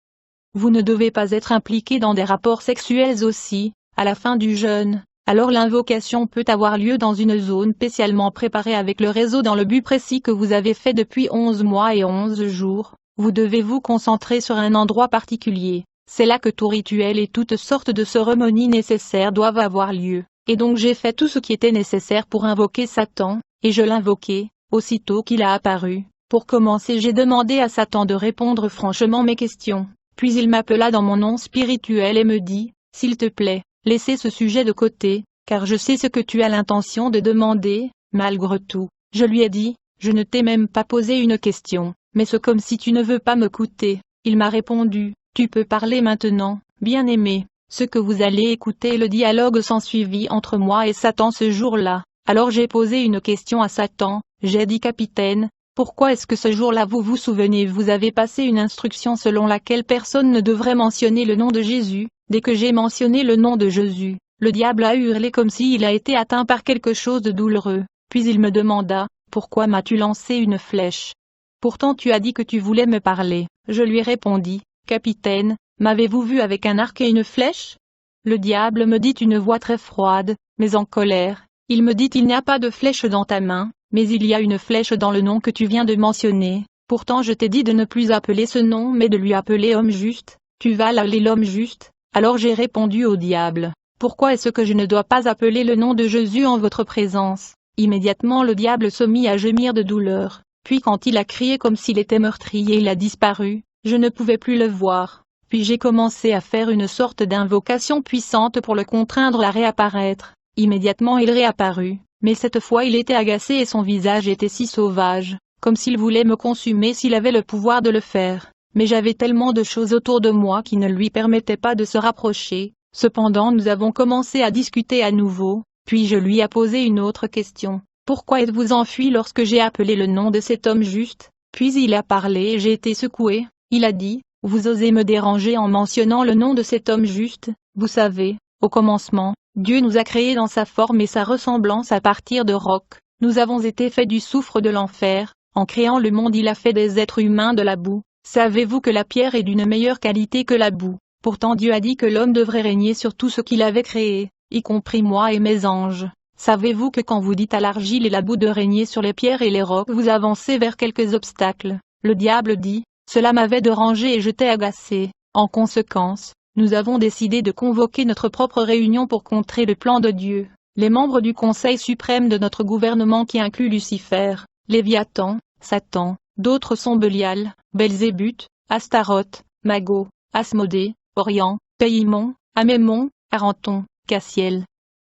Vous ne devez pas être impliqué dans des rapports sexuels aussi, à la fin du jeûne. Alors l'invocation peut avoir lieu dans une zone spécialement préparée avec le réseau dans le but précis que vous avez fait depuis 11 mois et 11 jours. Vous devez vous concentrer sur un endroit particulier. C'est là que tout rituel et toutes sortes de cérémonies nécessaires doivent avoir lieu. Et donc j'ai fait tout ce qui était nécessaire pour invoquer Satan, et je l'invoquai, aussitôt qu'il a apparu. Pour commencer, j'ai demandé à Satan de répondre franchement mes questions. Puis il m'appela dans mon nom spirituel et me dit, « S'il te plaît, laissez ce sujet de côté, car je sais ce que tu as l'intention de demander. » Malgré tout, je lui ai dit, « Je ne t'ai même pas posé une question, mais c'est comme si tu ne veux pas m'écouter. » Il m'a répondu, « Tu peux parler maintenant, bien-aimé. » Ce que vous allez écouter est le dialogue s'ensuivit entre moi et Satan ce jour-là. Alors j'ai posé une question à Satan, j'ai dit, « Capitaine, pourquoi est-ce que ce jour-là vous vous souvenez, vous avez passé une instruction selon laquelle personne ne devrait mentionner le nom de Jésus. Dès que j'ai mentionné le nom de Jésus, le diable a hurlé comme s'il a été atteint par quelque chose de douloureux. Puis il me demanda, « Pourquoi m'as-tu lancé une flèche? Pourtant tu as dit que tu voulais me parler. » Je lui répondis, « Capitaine, m'avez-vous vu avec un arc et une flèche ?» Le diable me dit d'une voix très froide, mais en colère, il me dit, « Il n'y a pas de flèche dans ta main, mais il y a une flèche dans le nom que tu viens de mentionner. Pourtant je t'ai dit de ne plus appeler ce nom mais de lui appeler homme juste. Tu vas l'appeler l'homme juste. » Alors j'ai répondu au diable, « Pourquoi est-ce que je ne dois pas appeler le nom de Jésus en votre présence ?» Immédiatement le diable se mit à gémir de douleur, puis quand il a crié comme s'il était meurtrier, il a disparu, je ne pouvais plus le voir. Puis j'ai commencé à faire une sorte d'invocation puissante pour le contraindre à réapparaître. Immédiatement il réapparut, mais cette fois il était agacé et son visage était si sauvage, comme s'il voulait me consumer s'il avait le pouvoir de le faire. Mais j'avais tellement de choses autour de moi qui ne lui permettaient pas de se rapprocher. Cependant nous avons commencé à discuter à nouveau, puis je lui ai posé une autre question. Pourquoi êtes-vous enfui lorsque j'ai appelé le nom de cet homme juste? Puis il a parlé et j'ai été secoué. Il a dit, vous osez me déranger en mentionnant le nom de cet homme juste? Vous savez, au commencement, Dieu nous a créés dans sa forme et sa ressemblance à partir de roc. Nous avons été faits du soufre de l'enfer. En créant le monde il a fait des êtres humains de la boue. Savez-vous que la pierre est d'une meilleure qualité que la boue? Pourtant Dieu a dit que l'homme devrait régner sur tout ce qu'il avait créé, y compris moi et mes anges. Savez-vous que quand vous dites à l'argile et la boue de régner sur les pierres et les rocs vous avancez vers quelques obstacles? Le diable dit, cela m'avait dérangé et je t'ai agacé. En conséquence, nous avons décidé de convoquer notre propre réunion pour contrer le plan de Dieu. Les membres du Conseil suprême de notre gouvernement qui inclut Lucifer, Léviathan, Satan, d'autres sont Belial, Belzébuth, Astaroth, Mago, Asmodée, Orion, Païmon, Amémon, Aranton, Cassiel,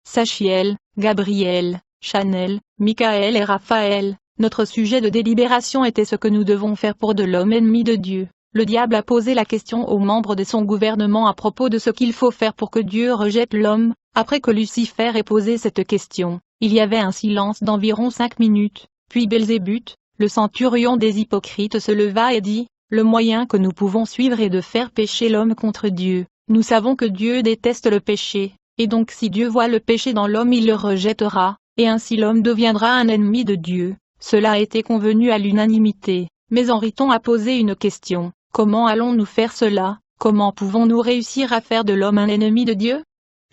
Sachiel, Gabriel, Chanel, Michaël et Raphaël. Notre sujet de délibération était ce que nous devons faire pour de l'homme ennemi de Dieu. Le diable a posé la question aux membres de son gouvernement à propos de ce qu'il faut faire pour que Dieu rejette l'homme. Après que Lucifer ait posé cette question, il y avait un silence d'environ 5 minutes, puis Belzébuth, le centurion des hypocrites se leva et dit, le moyen que nous pouvons suivre est de faire pécher l'homme contre Dieu. Nous savons que Dieu déteste le péché, et donc si Dieu voit le péché dans l'homme il le rejettera, et ainsi l'homme deviendra un ennemi de Dieu. Cela a été convenu à l'unanimité, mais Henriton a posé une question, comment allons-nous faire cela? Comment pouvons-nous réussir à faire de l'homme un ennemi de Dieu?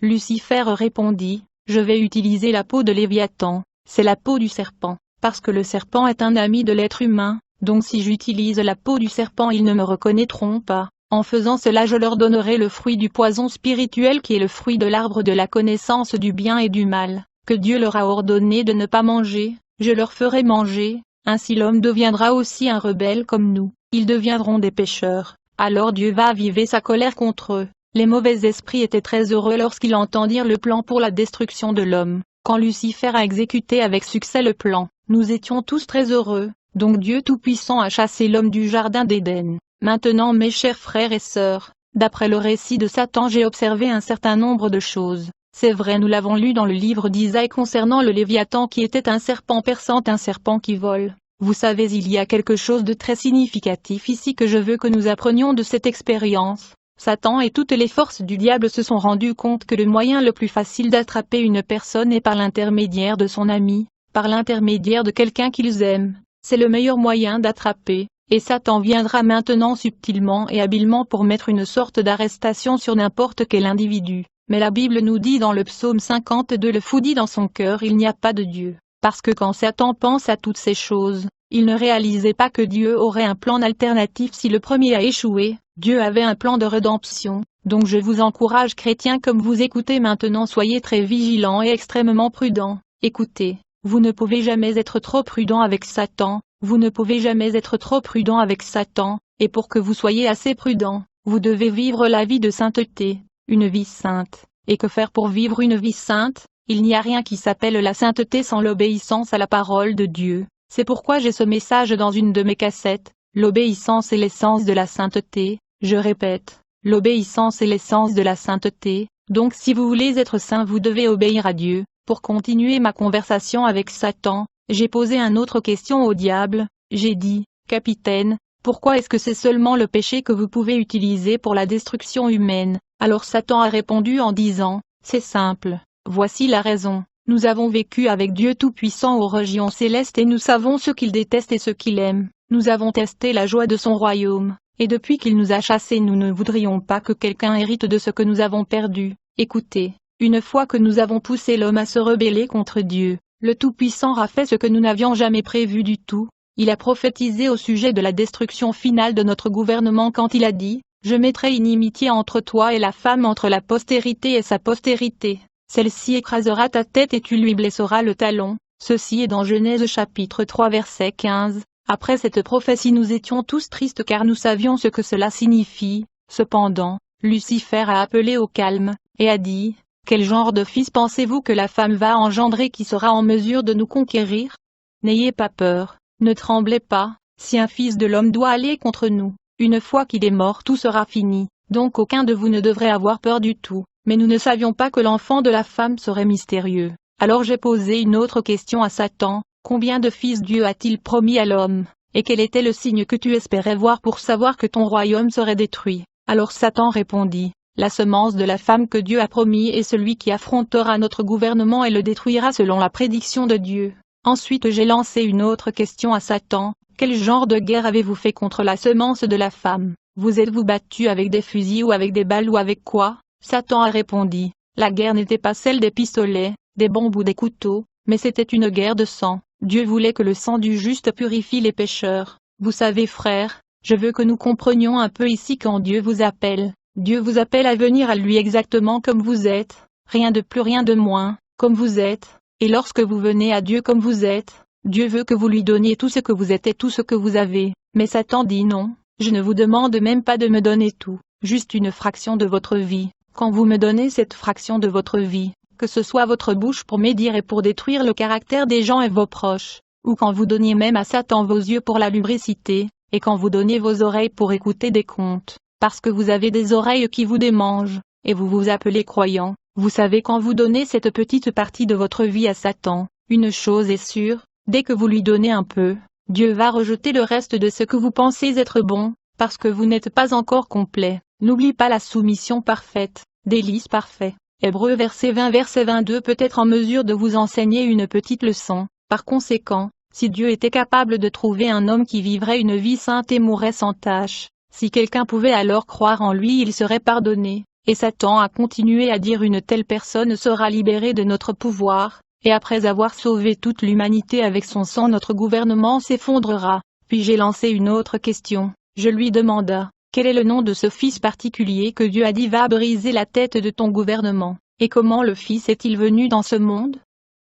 Lucifer répondit, je vais utiliser la peau de Léviathan, c'est la peau du serpent, parce que le serpent est un ami de l'être humain, donc si j'utilise la peau du serpent ils ne me reconnaîtront pas. En faisant cela je leur donnerai le fruit du poison spirituel qui est le fruit de l'arbre de la connaissance du bien et du mal, que Dieu leur a ordonné de ne pas manger, je leur ferai manger, ainsi l'homme deviendra aussi un rebelle comme nous, ils deviendront des pécheurs, alors Dieu va aviver sa colère contre eux. Les mauvais esprits étaient très heureux lorsqu'ils entendirent le plan pour la destruction de l'homme. Quand Lucifer a exécuté avec succès le plan, nous étions tous très heureux, donc Dieu Tout-Puissant a chassé l'homme du jardin d'Éden. Maintenant mes chers frères et sœurs, d'après le récit de Satan j'ai observé un certain nombre de choses. C'est vrai nous l'avons lu dans le livre d'Isaïe concernant le Léviathan qui était un serpent perçant, un serpent qui vole. Vous savez il y a quelque chose de très significatif ici que je veux que nous apprenions de cette expérience. Satan et toutes les forces du diable se sont rendus compte que le moyen le plus facile d'attraper une personne est par l'intermédiaire de son ami, par l'intermédiaire de quelqu'un qu'ils aiment. C'est le meilleur moyen d'attraper, et Satan viendra maintenant subtilement et habilement pour mettre une sorte d'arrestation sur n'importe quel individu. Mais la Bible nous dit dans le psaume 52 le fou dit dans son cœur il n'y a pas de Dieu, parce que quand Satan pense à toutes ces choses, il ne réalisait pas que Dieu aurait un plan alternatif si le premier a échoué. Dieu avait un plan de rédemption, donc je vous encourage chrétiens comme vous écoutez maintenant soyez très vigilants et extrêmement prudents. Écoutez, vous ne pouvez jamais être trop prudent avec Satan, vous ne pouvez jamais être trop prudent avec Satan, et pour que vous soyez assez prudent, vous devez vivre la vie de sainteté, une vie sainte. Et que faire pour vivre une vie sainte? Il n'y a rien qui s'appelle la sainteté sans l'obéissance à la parole de Dieu. C'est pourquoi j'ai ce message dans une de mes cassettes, l'obéissance est l'essence de la sainteté. Je répète, l'obéissance est l'essence de la sainteté, donc si vous voulez être saint vous devez obéir à Dieu. Pour continuer ma conversation avec Satan, j'ai posé une autre question au diable, j'ai dit, capitaine, pourquoi est-ce que c'est seulement le péché que vous pouvez utiliser pour la destruction humaine? Alors Satan a répondu en disant, c'est simple, voici la raison, nous avons vécu avec Dieu Tout-Puissant aux régions célestes et nous savons ce qu'il déteste et ce qu'il aime, nous avons testé la joie de son royaume. Et depuis qu'il nous a chassés nous ne voudrions pas que quelqu'un hérite de ce que nous avons perdu. Écoutez, une fois que nous avons poussé l'homme à se rebeller contre Dieu, le Tout-Puissant a fait ce que nous n'avions jamais prévu du tout. Il a prophétisé au sujet de la destruction finale de notre gouvernement quand il a dit, « Je mettrai inimitié entre toi et la femme entre la postérité et sa postérité. Celle-ci écrasera ta tête et tu lui blesseras le talon. » Ceci est dans Genèse chapitre 3 verset 15. Après cette prophétie nous étions tous tristes car nous savions ce que cela signifie. Cependant, Lucifer a appelé au calme, et a dit, « Quel genre de fils pensez-vous que la femme va engendrer qui sera en mesure de nous conquérir? N'ayez pas peur, ne tremblez pas, si un fils de l'homme doit aller contre nous, une fois qu'il est mort tout sera fini, donc aucun de vous ne devrait avoir peur du tout. mais nous ne savions pas que l'enfant de la femme serait mystérieux. Alors j'ai posé une autre question à Satan, combien de fils Dieu a-t-il promis à l'homme, et quel était le signe que tu espérais voir pour savoir que ton royaume serait détruit? Alors Satan répondit, la semence de la femme que Dieu a promis est celui qui affrontera notre gouvernement et le détruira selon la prédiction de Dieu. Ensuite j'ai lancé une autre question à Satan, quel genre de guerre avez-vous fait contre la semence de la femme? Vous êtes-vous battu avec des fusils ou avec des balles ou avec quoi? Satan a répondu, la guerre n'était pas celle des pistolets, des bombes ou des couteaux, mais c'était une guerre de sang. Dieu voulait que le sang du juste purifie les pécheurs. Vous savez frères, je veux que nous comprenions un peu ici quand Dieu vous appelle à venir à lui exactement comme vous êtes, rien de plus rien de moins, comme vous êtes, et lorsque vous venez à Dieu comme vous êtes, Dieu veut que vous lui donniez tout ce que vous êtes et tout ce que vous avez, mais Satan dit non, je ne vous demande même pas de me donner tout, juste une fraction de votre vie. Quand vous me donnez cette fraction de votre vie, que ce soit votre bouche pour médire et pour détruire le caractère des gens et vos proches, ou quand vous donniez même à Satan vos yeux pour la lubricité, et quand vous donnez vos oreilles pour écouter des contes, parce que vous avez des oreilles qui vous démangent, et vous vous appelez croyant, vous savez quand vous donnez cette petite partie de votre vie à Satan, une chose est sûre, dès que vous lui donnez un peu, Dieu va rejeter le reste de ce que vous pensez être bon, parce que vous n'êtes pas encore complet. N'oublie pas la soumission parfaite, délice parfait. Hébreux verset 20 verset 22 peut être en mesure de vous enseigner une petite leçon. Par conséquent, si Dieu était capable de trouver un homme qui vivrait une vie sainte et mourrait sans tache, si quelqu'un pouvait alors croire en lui il serait pardonné, et Satan a continué à dire une telle personne sera libérée de notre pouvoir, et après avoir sauvé toute l'humanité avec son sang notre gouvernement s'effondrera. Puis j'ai lancé une autre question, je lui demanda. Quel est le nom de ce fils particulier que Dieu a dit va briser la tête de ton gouvernement? Et comment le fils est-il venu dans ce monde?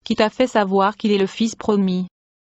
Qui t'a fait savoir qu'il est le fils promis?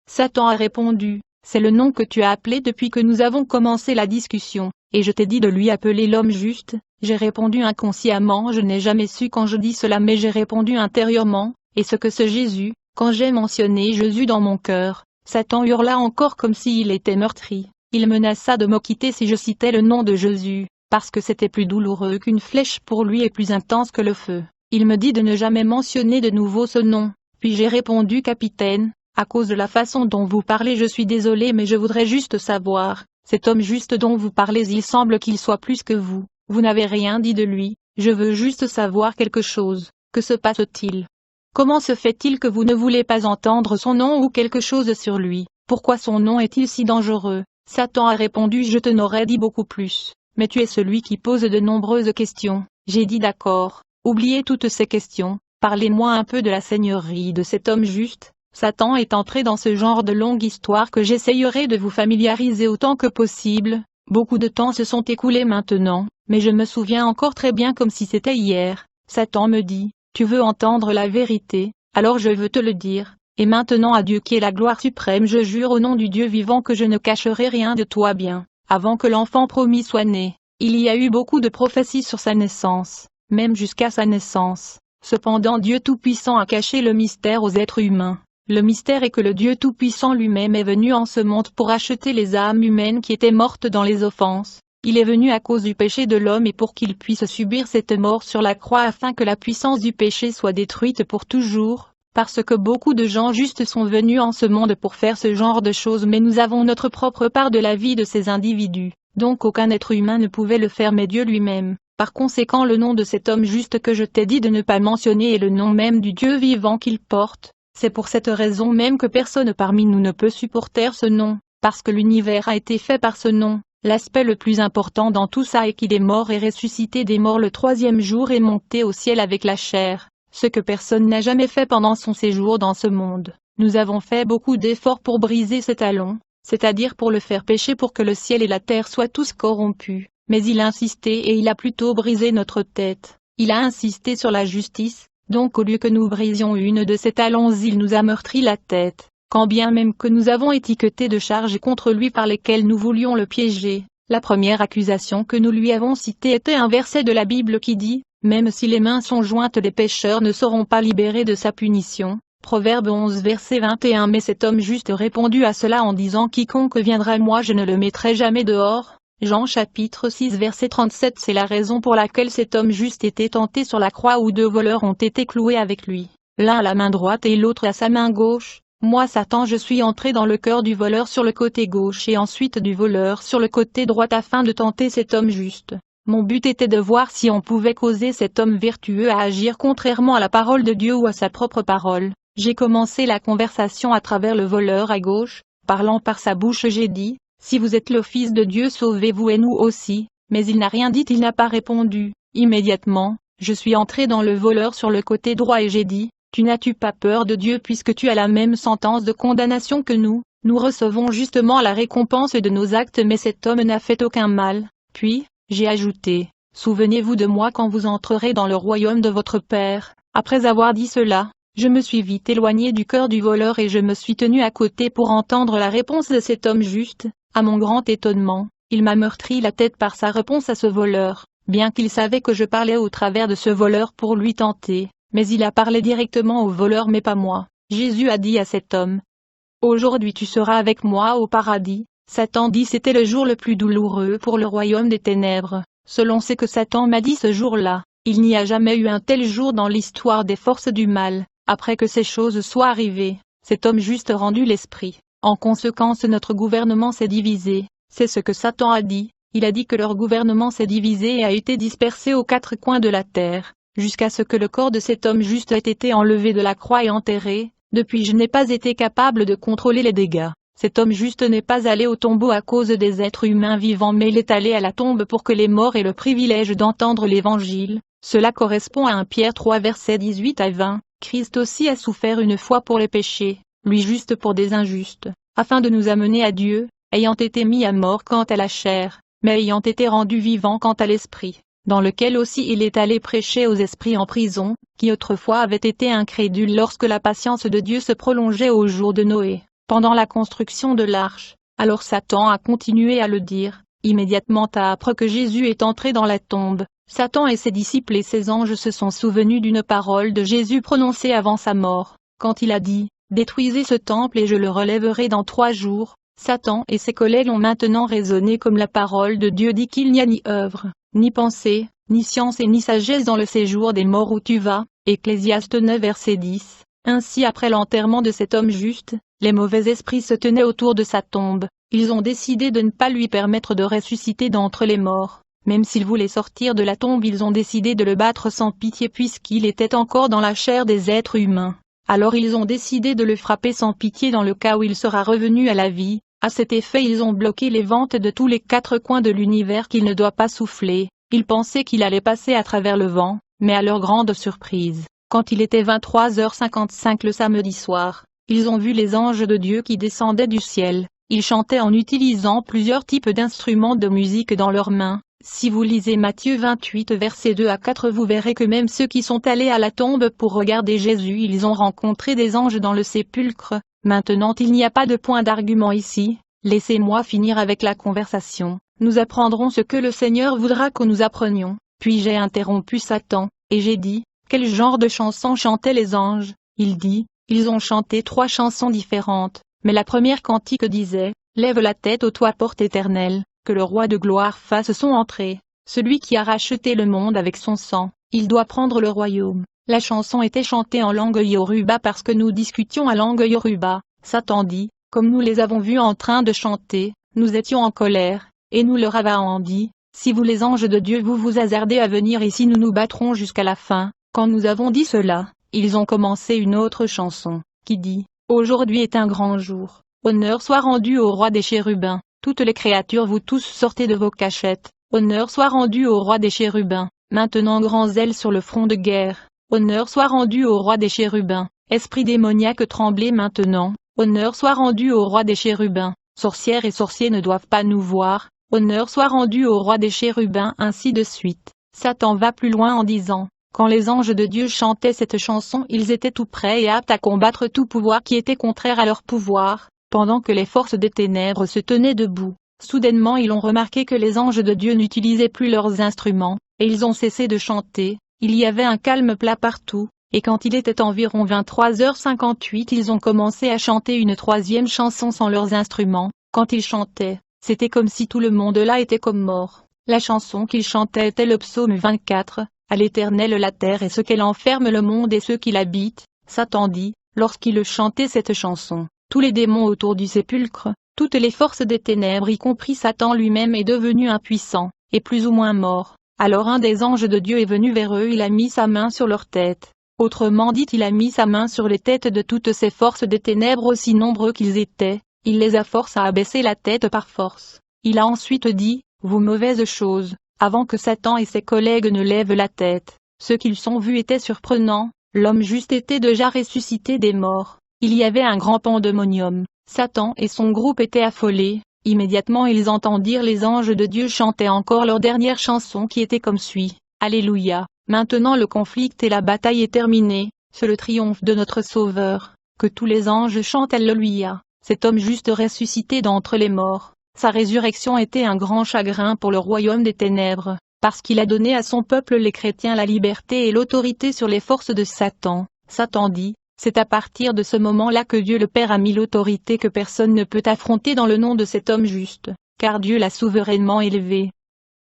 Satan a répondu, c'est le nom que tu as appelé depuis que nous avons commencé la discussion, et je t'ai dit de lui appeler l'homme juste. J'ai répondu inconsciemment, je n'ai jamais su quand je dis cela mais j'ai répondu intérieurement, et ce que ce Jésus, quand j'ai mentionné Jésus dans mon cœur, Satan hurla encore comme s'il était meurtri. Il menaça de me quitter si je citais le nom de Jésus, parce que c'était plus douloureux qu'une flèche pour lui et plus intense que le feu. Il me dit de ne jamais mentionner de nouveau ce nom. Puis j'ai répondu capitaine, à cause de la façon dont vous parlez je suis désolé mais je voudrais juste savoir, cet homme juste dont vous parlez il semble qu'il soit plus que vous, vous n'avez rien dit de lui, je veux juste savoir quelque chose, que se passe-t-il? Comment se fait-il que vous ne voulez pas entendre son nom ou quelque chose sur lui? Pourquoi son nom est-il si dangereux? Satan a répondu je te n'aurais dit beaucoup plus, mais tu es celui qui pose de nombreuses questions. J'ai dit d'accord, oubliez toutes ces questions, parlez-moi un peu de la seigneurie de cet homme juste. Satan est entré dans ce genre de longue histoire que j'essayerai de vous familiariser autant que possible. Beaucoup de temps se sont écoulés maintenant, mais je me souviens encore très bien comme si c'était hier. Satan me dit, tu veux entendre la vérité, alors je veux te le dire. Et maintenant à Dieu qui est la gloire suprême je jure au nom du Dieu vivant que je ne cacherai rien de toi bien. Avant que l'enfant promis soit né, il y a eu beaucoup de prophéties sur sa naissance, même jusqu'à sa naissance. Cependant Dieu Tout-Puissant a caché le mystère aux êtres humains. Le mystère est que le Dieu Tout-Puissant lui-même est venu en ce monde pour acheter les âmes humaines qui étaient mortes dans les offenses. Il est venu à cause du péché de l'homme et pour qu'il puisse subir cette mort sur la croix afin que la puissance du péché soit détruite pour toujours. Parce que beaucoup de gens justes sont venus en ce monde pour faire ce genre de choses mais nous avons notre propre part de la vie de ces individus, donc aucun être humain ne pouvait le faire mais Dieu lui-même. Par conséquent le nom de cet homme juste que je t'ai dit de ne pas mentionner est le nom même du Dieu vivant qu'il porte, c'est pour cette raison même que personne parmi nous ne peut supporter ce nom, parce que l'univers a été fait par ce nom. L'aspect le plus important dans tout ça est qu'il est mort et ressuscité des morts le troisième jour et monté au ciel avec la chair. Ce que personne n'a jamais fait pendant son séjour dans ce monde. Nous avons fait beaucoup d'efforts pour briser ce talon, c'est-à-dire pour le faire pécher pour que le ciel et la terre soient tous corrompus, mais il a insisté et il a plutôt brisé notre tête. Il a insisté sur la justice, donc au lieu que nous brisions une de ces talons il nous a meurtri la tête, quand bien même que nous avons étiqueté de charges contre lui par lesquelles nous voulions le piéger. La première accusation que nous lui avons citée était un verset de la Bible qui dit, même si les mains sont jointes les pécheurs ne seront pas libérés de sa punition. Proverbe 11 verset 21 Mais cet homme juste répondit à cela en disant quiconque viendra à moi je ne le mettrai jamais dehors. Jean chapitre 6 verset 37. C'est la raison pour laquelle cet homme juste était tenté sur la croix où deux voleurs ont été cloués avec lui, l'un à la main droite et l'autre à sa main gauche. Moi Satan, je suis entré dans le cœur du voleur sur le côté gauche et ensuite du voleur sur le côté droit afin de tenter cet homme juste. Mon but était de voir si on pouvait causer cet homme vertueux à agir contrairement à la parole de Dieu ou à sa propre parole. J'ai commencé la conversation à travers le voleur à gauche, parlant par sa bouche j'ai dit, « Si vous êtes le Fils de Dieu sauvez-vous et nous aussi », mais il n'a rien dit, il n'a pas répondu. Immédiatement, je suis entré dans le voleur sur le côté droit et j'ai dit, « Tu n'as-tu pas peur de Dieu puisque tu as la même sentence de condamnation que nous recevons justement la récompense de nos actes mais cet homme n'a fait aucun mal. » Puis, j'ai ajouté, « Souvenez-vous de moi quand vous entrerez dans le royaume de votre Père. » Après avoir dit cela, je me suis vite éloigné du cœur du voleur et je me suis tenu à côté pour entendre la réponse de cet homme juste. À mon grand étonnement, il m'a meurtri la tête par sa réponse à ce voleur, bien qu'il savait que je parlais au travers de ce voleur pour lui tenter, mais il a parlé directement au voleur mais pas moi. Jésus a dit à cet homme, « Aujourd'hui tu seras avec moi au paradis. » Satan dit c'était le jour le plus douloureux pour le royaume des ténèbres, selon ce que Satan m'a dit ce jour-là. Il n'y a jamais eu un tel jour dans l'histoire des forces du mal. Après que ces choses soient arrivées, cet homme juste rendu l'esprit. En conséquence notre gouvernement s'est divisé, c'est ce que Satan a dit. Il a dit que leur gouvernement s'est divisé et a été dispersé aux quatre coins de la terre, jusqu'à ce que le corps de cet homme juste ait été enlevé de la croix et enterré. Depuis je n'ai pas été capable de contrôler les dégâts. Cet homme juste n'est pas allé au tombeau à cause des êtres humains vivants mais il est allé à la tombe pour que les morts aient le privilège d'entendre l'évangile. Cela correspond à 1 Pierre 3 versets 18 à 20. Christ aussi a souffert une fois pour les péchés, lui juste pour des injustes, afin de nous amener à Dieu, ayant été mis à mort quant à la chair, mais ayant été rendu vivant quant à l'esprit, dans lequel aussi il est allé prêcher aux esprits en prison, qui autrefois avaient été incrédules lorsque la patience de Dieu se prolongeait au jour de Noé, pendant la construction de l'arche. Alors Satan a continué à le dire, immédiatement après que Jésus est entré dans la tombe. Satan et ses disciples et ses anges se sont souvenus d'une parole de Jésus prononcée avant sa mort, quand il a dit, « Détruisez ce temple et je le relèverai dans 3 jours. » Satan et ses collègues ont maintenant raisonné comme la parole de Dieu dit qu'il n'y a ni œuvre, ni pensée, ni science et ni sagesse dans le séjour des morts où tu vas. Ecclésiaste 9 verset 10. Ainsi après l'enterrement de cet homme juste, les mauvais esprits se tenaient autour de sa tombe. Ils ont décidé de ne pas lui permettre de ressusciter d'entre les morts. Même s'il voulait sortir de la tombe, ils ont décidé de le battre sans pitié puisqu'il était encore dans la chair des êtres humains. Alors ils ont décidé de le frapper sans pitié dans le cas où il sera revenu à la vie. À cet effet ils ont bloqué les ventes de tous les 4 coins de l'univers qu'il ne doit pas souffler. Ils pensaient qu'il allait passer à travers le vent, mais à leur grande surprise, quand il était 23h55 le samedi soir, ils ont vu les anges de Dieu qui descendaient du ciel. Ils chantaient en utilisant plusieurs types d'instruments de musique dans leurs mains. Si vous lisez Matthieu 28 versets 2 à 4 vous verrez que même ceux qui sont allés à la tombe pour regarder Jésus ils ont rencontré des anges dans le sépulcre. Maintenant il n'y a pas de point d'argument ici, laissez-moi finir avec la conversation, nous apprendrons ce que le Seigneur voudra que nous apprenions. Puis j'ai interrompu Satan, et j'ai dit, quel genre de chansons chantaient les anges? Il dit, ils ont chanté 3 chansons différentes, mais la première cantique disait, lève la tête ô toi porte éternelle. Que le roi de gloire fasse son entrée, celui qui a racheté le monde avec son sang, il doit prendre le royaume. La chanson était chantée en langue yoruba parce que nous discutions à langue yoruba. Satan dit, comme nous les avons vus en train de chanter, nous étions en colère, et nous leur avons dit, si vous les anges de Dieu vous vous hasardez à venir ici nous nous battrons jusqu'à la fin. Quand nous avons dit cela, ils ont commencé une autre chanson, qui dit, aujourd'hui est un grand jour, honneur soit rendu au roi des chérubins. Toutes les créatures vous tous sortez de vos cachettes, honneur soit rendu au roi des chérubins, maintenant grand zèle sur le front de guerre, honneur soit rendu au roi des chérubins, esprit démoniaque tremblez maintenant, honneur soit rendu au roi des chérubins, sorcières et sorciers ne doivent pas nous voir, honneur soit rendu au roi des chérubins ainsi de suite. Satan va plus loin en disant, quand les anges de Dieu chantaient cette chanson ils étaient tout prêts et aptes à combattre tout pouvoir qui était contraire à leur pouvoir. Pendant que les forces des ténèbres se tenaient debout, soudainement ils ont remarqué que les anges de Dieu n'utilisaient plus leurs instruments, et ils ont cessé de chanter. Il y avait un calme plat partout, et quand il était environ 23h58 ils ont commencé à chanter une 3e chanson sans leurs instruments. Quand ils chantaient, C'était comme si tout le monde là était comme mort. La chanson qu'il chantait était le psaume 24, à l'Éternel la terre et ce qu'elle enferme, le monde et ceux qui l'habitent. Satan dit, lorsqu'il chantait cette chanson, tous les démons autour du sépulcre, toutes les forces des ténèbres y compris Satan lui-même est devenu impuissant, et plus ou moins mort. Alors un des anges de Dieu est venu vers eux, il a mis sa main sur leur tête. Autrement dit, il a mis sa main sur les têtes de toutes ces forces des ténèbres aussi nombreux qu'ils étaient, il les a forcés à abaisser la tête par force. Il a ensuite dit, vous mauvaises choses, avant que Satan et ses collègues ne lèvent la tête. Ce qu'ils ont vu était surprenant, l'homme juste était déjà ressuscité des morts. Il y avait un grand pandémonium, Satan et son groupe étaient affolés. Immédiatement ils entendirent les anges de Dieu chanter encore leur dernière chanson qui était comme suit. Alléluia, maintenant le conflit et la bataille est terminée, c'est le triomphe de notre Sauveur. Que tous les anges chantent Alléluia, cet homme juste ressuscité d'entre les morts. Sa résurrection était un grand chagrin pour le royaume des ténèbres, parce qu'il a donné à son peuple les chrétiens la liberté et l'autorité sur les forces de Satan. Satan dit, c'est à partir de ce moment-là que Dieu le Père a mis l'autorité que personne ne peut affronter dans le nom de cet homme juste, car Dieu l'a souverainement élevé.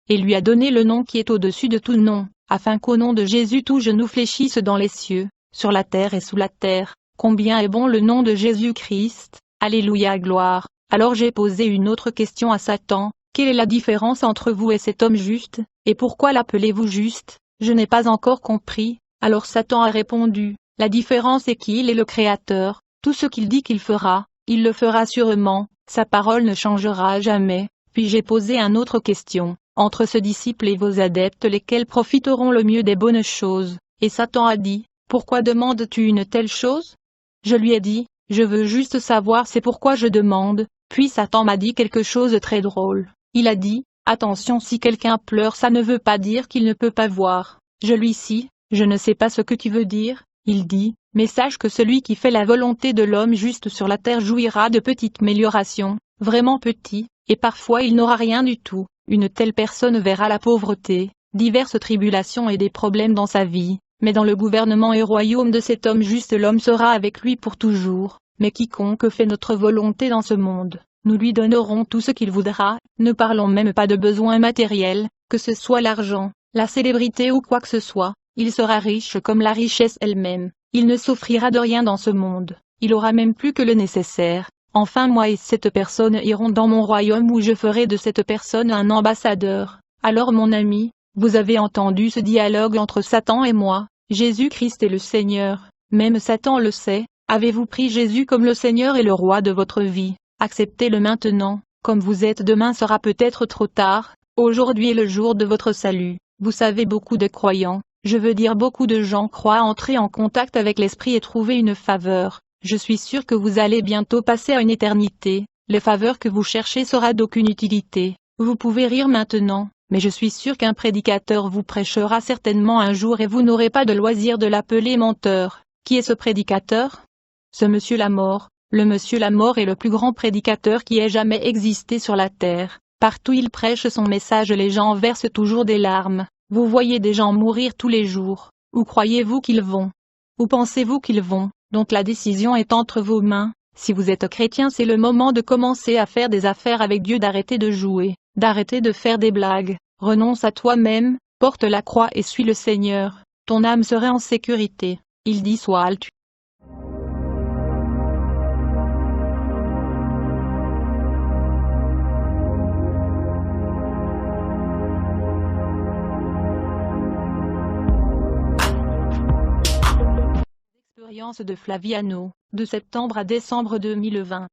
Et lui a donné le nom qui est au-dessus de tout nom, afin qu'au nom de Jésus tout genou fléchisse dans les cieux, sur la terre et sous la terre. Combien est bon le nom de Jésus-Christ, Alléluia gloire. Alors j'ai posé une autre question à Satan, quelle est la différence entre vous et cet homme juste, et pourquoi l'appelez-vous juste? Je n'ai pas encore compris. Alors Satan a répondu, la différence est qu'il est le Créateur, tout ce qu'il dit qu'il fera, il le fera sûrement, sa parole ne changera jamais. Puis j'ai posé une autre question, entre ce disciple et vos adeptes lesquels profiteront le mieux des bonnes choses, et Satan a dit, pourquoi demandes-tu une telle chose? Je lui ai dit, je veux juste savoir c'est pourquoi je demande. Puis Satan m'a dit quelque chose de très drôle. Il a dit, attention, si quelqu'un pleure ça ne veut pas dire qu'il ne peut pas voir. Je lui dis, je ne sais pas ce que tu veux dire. Il dit, mais sache que celui qui fait la volonté de l'homme juste sur la terre jouira de petites améliorations, vraiment petits, et parfois il n'aura rien du tout. Une telle personne verra la pauvreté, diverses tribulations et des problèmes dans sa vie, mais dans le gouvernement et royaume de cet homme juste l'homme sera avec lui pour toujours. Mais quiconque fait notre volonté dans ce monde, nous lui donnerons tout ce qu'il voudra, ne parlons même pas de besoins matériels, que ce soit l'argent, la célébrité ou quoi que ce soit, il sera riche comme la richesse elle-même, il ne souffrira de rien dans ce monde, il aura même plus que le nécessaire. Enfin moi et cette personne irons dans mon royaume où je ferai de cette personne un ambassadeur. Alors mon ami, vous avez entendu ce dialogue entre Satan et moi, Jésus-Christ est le Seigneur, même Satan le sait. Avez-vous pris Jésus comme le Seigneur et le Roi de votre vie? Acceptez-le maintenant, comme vous êtes demain sera peut-être trop tard, aujourd'hui est le jour de votre salut. Vous savez beaucoup de croyants, je veux dire beaucoup de gens croient entrer en contact avec l'Esprit et trouver une faveur. Je suis sûr que vous allez bientôt passer à une éternité, les faveurs que vous cherchez sera d'aucune utilité. Vous pouvez rire maintenant, mais je suis sûr qu'un prédicateur vous prêchera certainement un jour et vous n'aurez pas de loisir de l'appeler menteur. Qui est ce prédicateur? Ce monsieur la mort, le monsieur la mort est le plus grand prédicateur qui ait jamais existé sur la terre. Partout il prêche son message, les gens versent toujours des larmes. Vous voyez des gens mourir tous les jours. Où croyez-vous qu'ils vont? Où pensez-vous qu'ils vont? Donc la décision est entre vos mains. Si vous êtes chrétien, c'est le moment de commencer à faire des affaires avec Dieu, d'arrêter de jouer, d'arrêter de faire des blagues. Renonce à toi-même, porte la croix et suis le Seigneur. Ton âme serait en sécurité. Il dit sois altu. Expérience de Flaviano, de septembre à décembre 2020.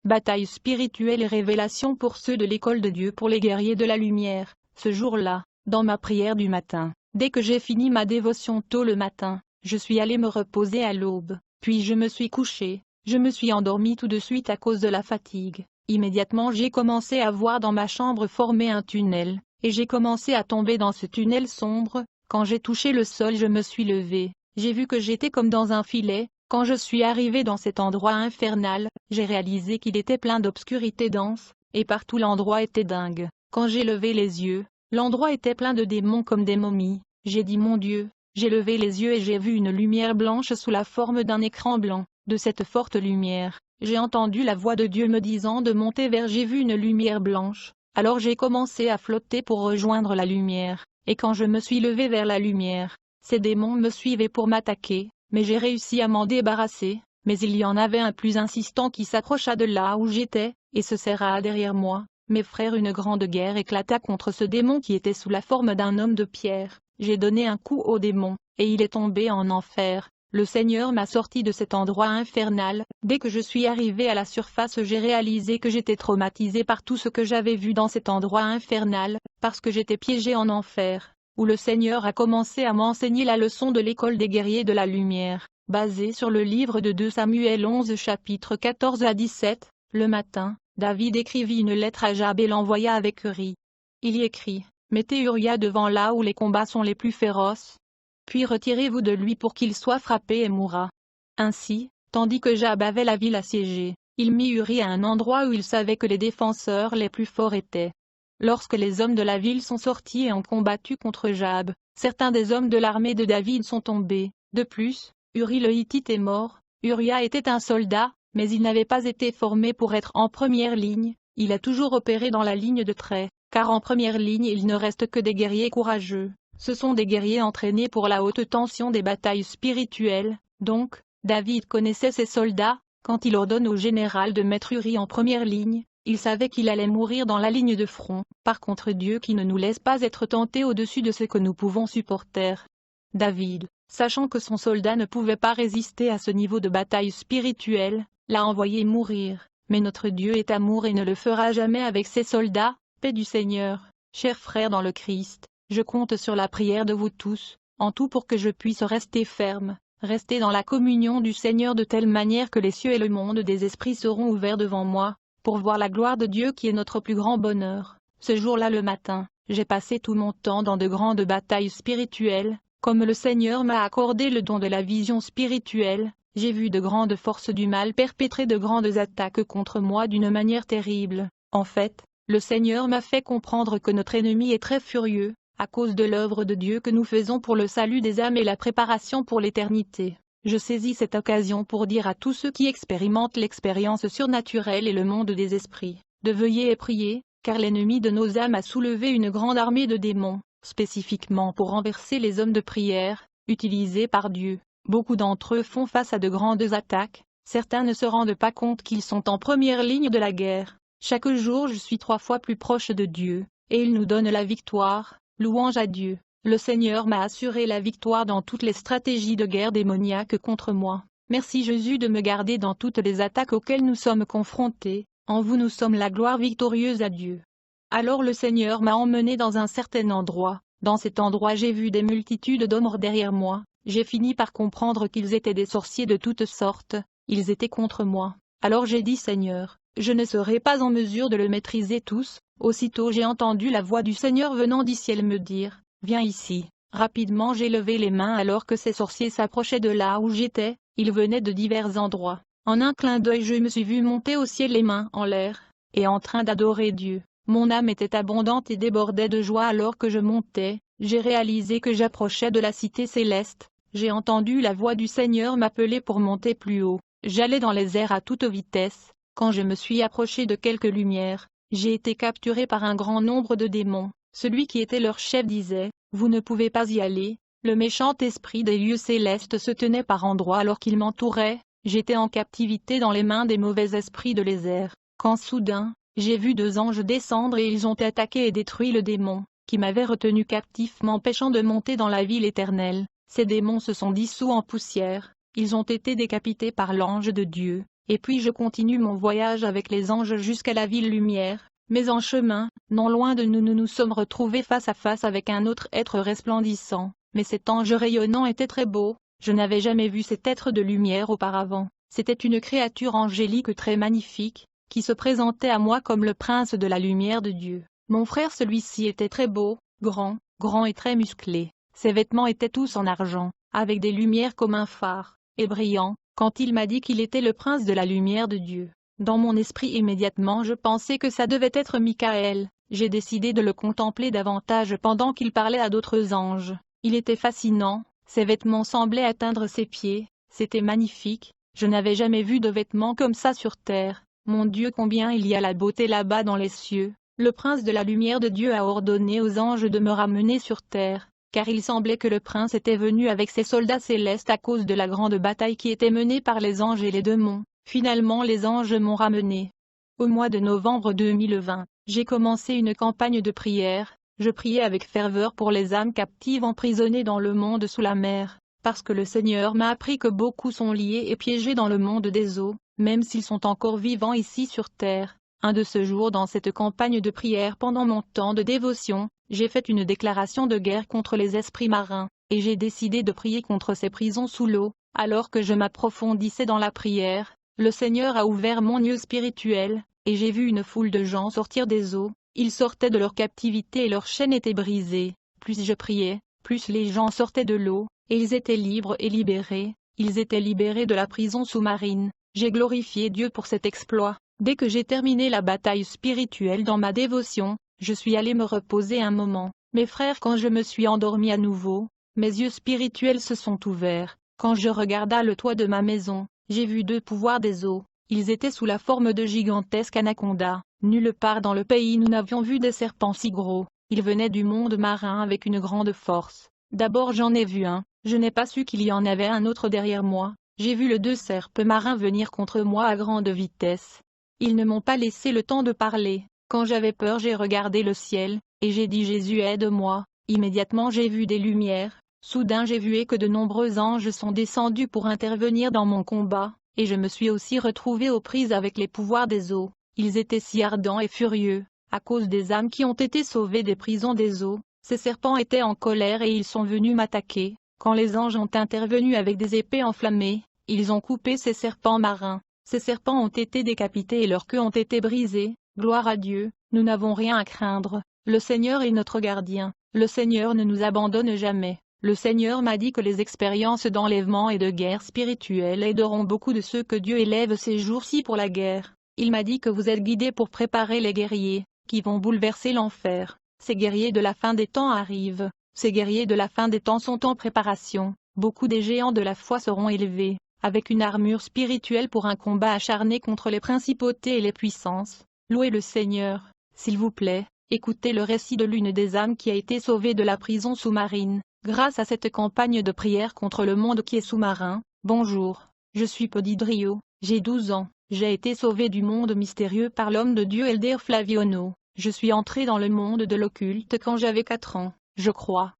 Bataille spirituelle et révélation pour ceux de l'école de Dieu, pour les guerriers de la lumière. Ce jour-là, dans ma prière du matin, dès que j'ai fini ma dévotion tôt le matin, je suis allé me reposer à l'aube, puis je me suis couché, je me suis endormi tout de suite à cause de la fatigue. Immédiatement j'ai commencé à voir dans ma chambre former un tunnel, et j'ai commencé à tomber dans ce tunnel sombre. Quand j'ai touché le sol je me suis levé, j'ai vu que j'étais comme dans un filet. Quand je suis arrivé dans cet endroit infernal, j'ai réalisé qu'il était plein d'obscurité dense, et partout l'endroit était dingue. Quand j'ai levé les yeux, l'endroit était plein de démons comme des momies. J'ai dit mon Dieu, j'ai levé les yeux et j'ai vu une lumière blanche sous la forme d'un écran blanc. De cette forte lumière, j'ai entendu la voix de Dieu me disant de monter vers. J'ai vu une lumière blanche, alors j'ai commencé à flotter pour rejoindre la lumière, et quand je me suis levé vers la lumière, ces démons me suivaient pour m'attaquer, mais j'ai réussi à m'en débarrasser, mais il y en avait un plus insistant qui s'approcha de là où j'étais, et se serra derrière moi. Mes frères, une grande guerre éclata contre ce démon qui était sous la forme d'un homme de pierre. J'ai donné un coup au démon, et il est tombé en enfer. Le Seigneur m'a sorti de cet endroit infernal. Dès que je suis arrivé à la surface, j'ai réalisé que j'étais traumatisé par tout ce que j'avais vu dans cet endroit infernal, parce que j'étais piégé en enfer, où le Seigneur a commencé à m'enseigner la leçon de l'école des guerriers de la lumière, basée sur le livre de 2 Samuel 11 chapitres 14 à 17. Le matin, David écrivit une lettre à Joab et l'envoya avec Uri. Il y écrit: mettez Uria devant là où les combats sont les plus féroces. Puis retirez-vous de lui pour qu'il soit frappé et mourra. Ainsi, tandis que Joab avait la ville assiégée, il mit Uri à un endroit où il savait que les défenseurs les plus forts étaient. Lorsque les hommes de la ville sont sortis et ont combattu contre Joab, certains des hommes de l'armée de David sont tombés. De plus, Uri le Hittite est mort. Uria était un soldat, mais il n'avait pas été formé pour être en première ligne. Il a toujours opéré dans la ligne de trait, car en première ligne il ne reste que des guerriers courageux. Ce sont des guerriers entraînés pour la haute tension des batailles spirituelles. Donc, David connaissait ses soldats. Quand il ordonne au général de mettre Uri en première ligne, il savait qu'il allait mourir dans la ligne de front. Par contre, Dieu qui ne nous laisse pas être tentés au-dessus de ce que nous pouvons supporter. David, sachant que son soldat ne pouvait pas résister à ce niveau de bataille spirituelle, l'a envoyé mourir. Mais notre Dieu est amour et ne le fera jamais avec ses soldats. Paix du Seigneur, chers frères dans le Christ. Je compte sur la prière de vous tous, en tout pour que je puisse rester ferme, rester dans la communion du Seigneur de telle manière que les cieux et le monde des esprits seront ouverts devant moi, pour voir la gloire de Dieu qui est notre plus grand bonheur. Ce jour-là le matin, j'ai passé tout mon temps dans de grandes batailles spirituelles, comme le Seigneur m'a accordé le don de la vision spirituelle, j'ai vu de grandes forces du mal perpétrer de grandes attaques contre moi d'une manière terrible. En fait, le Seigneur m'a fait comprendre que notre ennemi est très furieux, à cause de l'œuvre de Dieu que nous faisons pour le salut des âmes et la préparation pour l'éternité. Je saisis cette occasion pour dire à tous ceux qui expérimentent l'expérience surnaturelle et le monde des esprits, de veiller et prier, car l'ennemi de nos âmes a soulevé une grande armée de démons, spécifiquement pour renverser les hommes de prière, utilisés par Dieu. Beaucoup d'entre eux font face à de grandes attaques, certains ne se rendent pas compte qu'ils sont en première ligne de la guerre. Chaque jour je suis 3 fois plus proche de Dieu, et il nous donne la victoire. Louange à Dieu, le Seigneur m'a assuré la victoire dans toutes les stratégies de guerre démoniaques contre moi. Merci Jésus de me garder dans toutes les attaques auxquelles nous sommes confrontés. En vous nous sommes la gloire victorieuse à Dieu. Alors le Seigneur m'a emmené dans un certain endroit. Dans cet endroit j'ai vu des multitudes d'hommes derrière moi. J'ai fini par comprendre qu'ils étaient des sorciers de toutes sortes. Ils étaient contre moi. Alors j'ai dit: Seigneur, je ne serai pas en mesure de le maîtriser tous. Aussitôt j'ai entendu la voix du Seigneur venant du ciel me dire: viens ici. Rapidement j'ai levé les mains alors que ces sorciers s'approchaient de là où j'étais. Ils venaient de divers endroits. En un clin d'œil je me suis vu monter au ciel les mains en l'air, et en train d'adorer Dieu. Mon âme était abondante et débordait de joie alors que je montais. J'ai réalisé que j'approchais de la cité céleste. J'ai entendu la voix du Seigneur m'appeler pour monter plus haut. J'allais dans les airs à toute vitesse. Quand je me suis approché de quelques lumières, j'ai été capturé par un grand nombre de démons. Celui qui était leur chef disait: vous ne pouvez pas y aller. Le méchant esprit des lieux célestes se tenait par endroits alors qu'il m'entourait. J'étais en captivité dans les mains des mauvais esprits de les airs. Quand soudain, j'ai vu 2 anges descendre et ils ont attaqué et détruit le démon, qui m'avait retenu captif m'empêchant de monter dans la ville éternelle. Ces démons se sont dissous en poussière. Ils ont été décapités par l'ange de Dieu. Et puis je continue mon voyage avec les anges jusqu'à la ville lumière, mais en chemin, non loin de nous nous nous sommes retrouvés face à face avec un autre être resplendissant, mais cet ange rayonnant était très beau, je n'avais jamais vu cet être de lumière auparavant, c'était une créature angélique très magnifique, qui se présentait à moi comme le prince de la lumière de Dieu. Mon frère celui-ci était très beau, grand et très musclé, ses vêtements étaient tous en argent, avec des lumières comme un phare, et brillant. Quand il m'a dit qu'il était le prince de la lumière de Dieu, dans mon esprit immédiatement je pensais que ça devait être Michael. J'ai décidé de le contempler davantage pendant qu'il parlait à d'autres anges. Il était fascinant, ses vêtements semblaient atteindre ses pieds, c'était magnifique. Je n'avais jamais vu de vêtements comme ça sur terre. Mon Dieu, combien il y a la beauté là-bas dans les cieux. Le prince de la lumière de Dieu a ordonné aux anges de me ramener sur terre, car il semblait que le prince était venu avec ses soldats célestes à cause de la grande bataille qui était menée par les anges et les démons. Finalement les anges m'ont ramené. Au mois de novembre 2020, j'ai commencé une campagne de prière. Je priais avec ferveur pour les âmes captives emprisonnées dans le monde sous la mer, parce que le Seigneur m'a appris que beaucoup sont liés et piégés dans le monde des eaux, même s'ils sont encore vivants ici sur terre. Un de ce jour dans cette campagne de prière pendant mon temps de dévotion, j'ai fait une déclaration de guerre contre les esprits marins, et j'ai décidé de prier contre ces prisons sous l'eau. Alors que je m'approfondissais dans la prière, le Seigneur a ouvert mon œil spirituel, et j'ai vu une foule de gens sortir des eaux. Ils sortaient de leur captivité et leurs chaînes étaient brisées. Plus je priais, plus les gens sortaient de l'eau, et ils étaient libres et libérés. Ils étaient libérés de la prison sous-marine. J'ai glorifié Dieu pour cet exploit. Dès que j'ai terminé la bataille spirituelle dans ma dévotion, je suis allé me reposer un moment. Mes frères, quand je me suis endormi à nouveau, mes yeux spirituels se sont ouverts. Quand je regarda le toit de ma maison, j'ai vu deux pouvoirs des eaux. Ils étaient sous la forme de gigantesques anacondas. Nulle part dans le pays nous n'avions vu des serpents si gros. Ils venaient du monde marin avec une grande force. D'abord j'en ai vu un, je n'ai pas su qu'il y en avait un autre derrière moi. J'ai vu les deux serpents marins venir contre moi à grande vitesse. Ils ne m'ont pas laissé le temps de parler. Quand j'avais peur j'ai regardé le ciel, et j'ai dit Jésus aide-moi. Immédiatement j'ai vu des lumières. Soudain j'ai vu que de nombreux anges sont descendus pour intervenir dans mon combat, et je me suis aussi retrouvé aux prises avec les pouvoirs des eaux. Ils étaient si ardents et furieux, à cause des âmes qui ont été sauvées des prisons des eaux. Ces serpents étaient en colère et ils sont venus m'attaquer. Quand les anges ont intervenu avec des épées enflammées, ils ont coupé ces serpents marins. Ces serpents ont été décapités et leurs queues ont été brisées. Gloire à Dieu, nous n'avons rien à craindre. Le Seigneur est notre gardien. Le Seigneur ne nous abandonne jamais. Le Seigneur m'a dit que les expériences d'enlèvement et de guerre spirituelle aideront beaucoup de ceux que Dieu élève ces jours-ci pour la guerre. Il m'a dit que vous êtes guidés pour préparer les guerriers, qui vont bouleverser l'enfer. Ces guerriers de la fin des temps arrivent. Ces guerriers de la fin des temps sont en préparation. Beaucoup des géants de la foi seront élevés, avec une armure spirituelle pour un combat acharné contre les principautés et les puissances. Louez le Seigneur. S'il vous plaît, écoutez le récit de l'une des âmes qui a été sauvée de la prison sous-marine, grâce à cette campagne de prière contre le monde qui est sous-marin. Bonjour, je suis Podidrio, j'ai 12 ans. J'ai été sauvé du monde mystérieux par l'homme de Dieu Elder Flaviono. Je suis entré dans le monde de l'occulte quand j'avais 4 ans, je crois.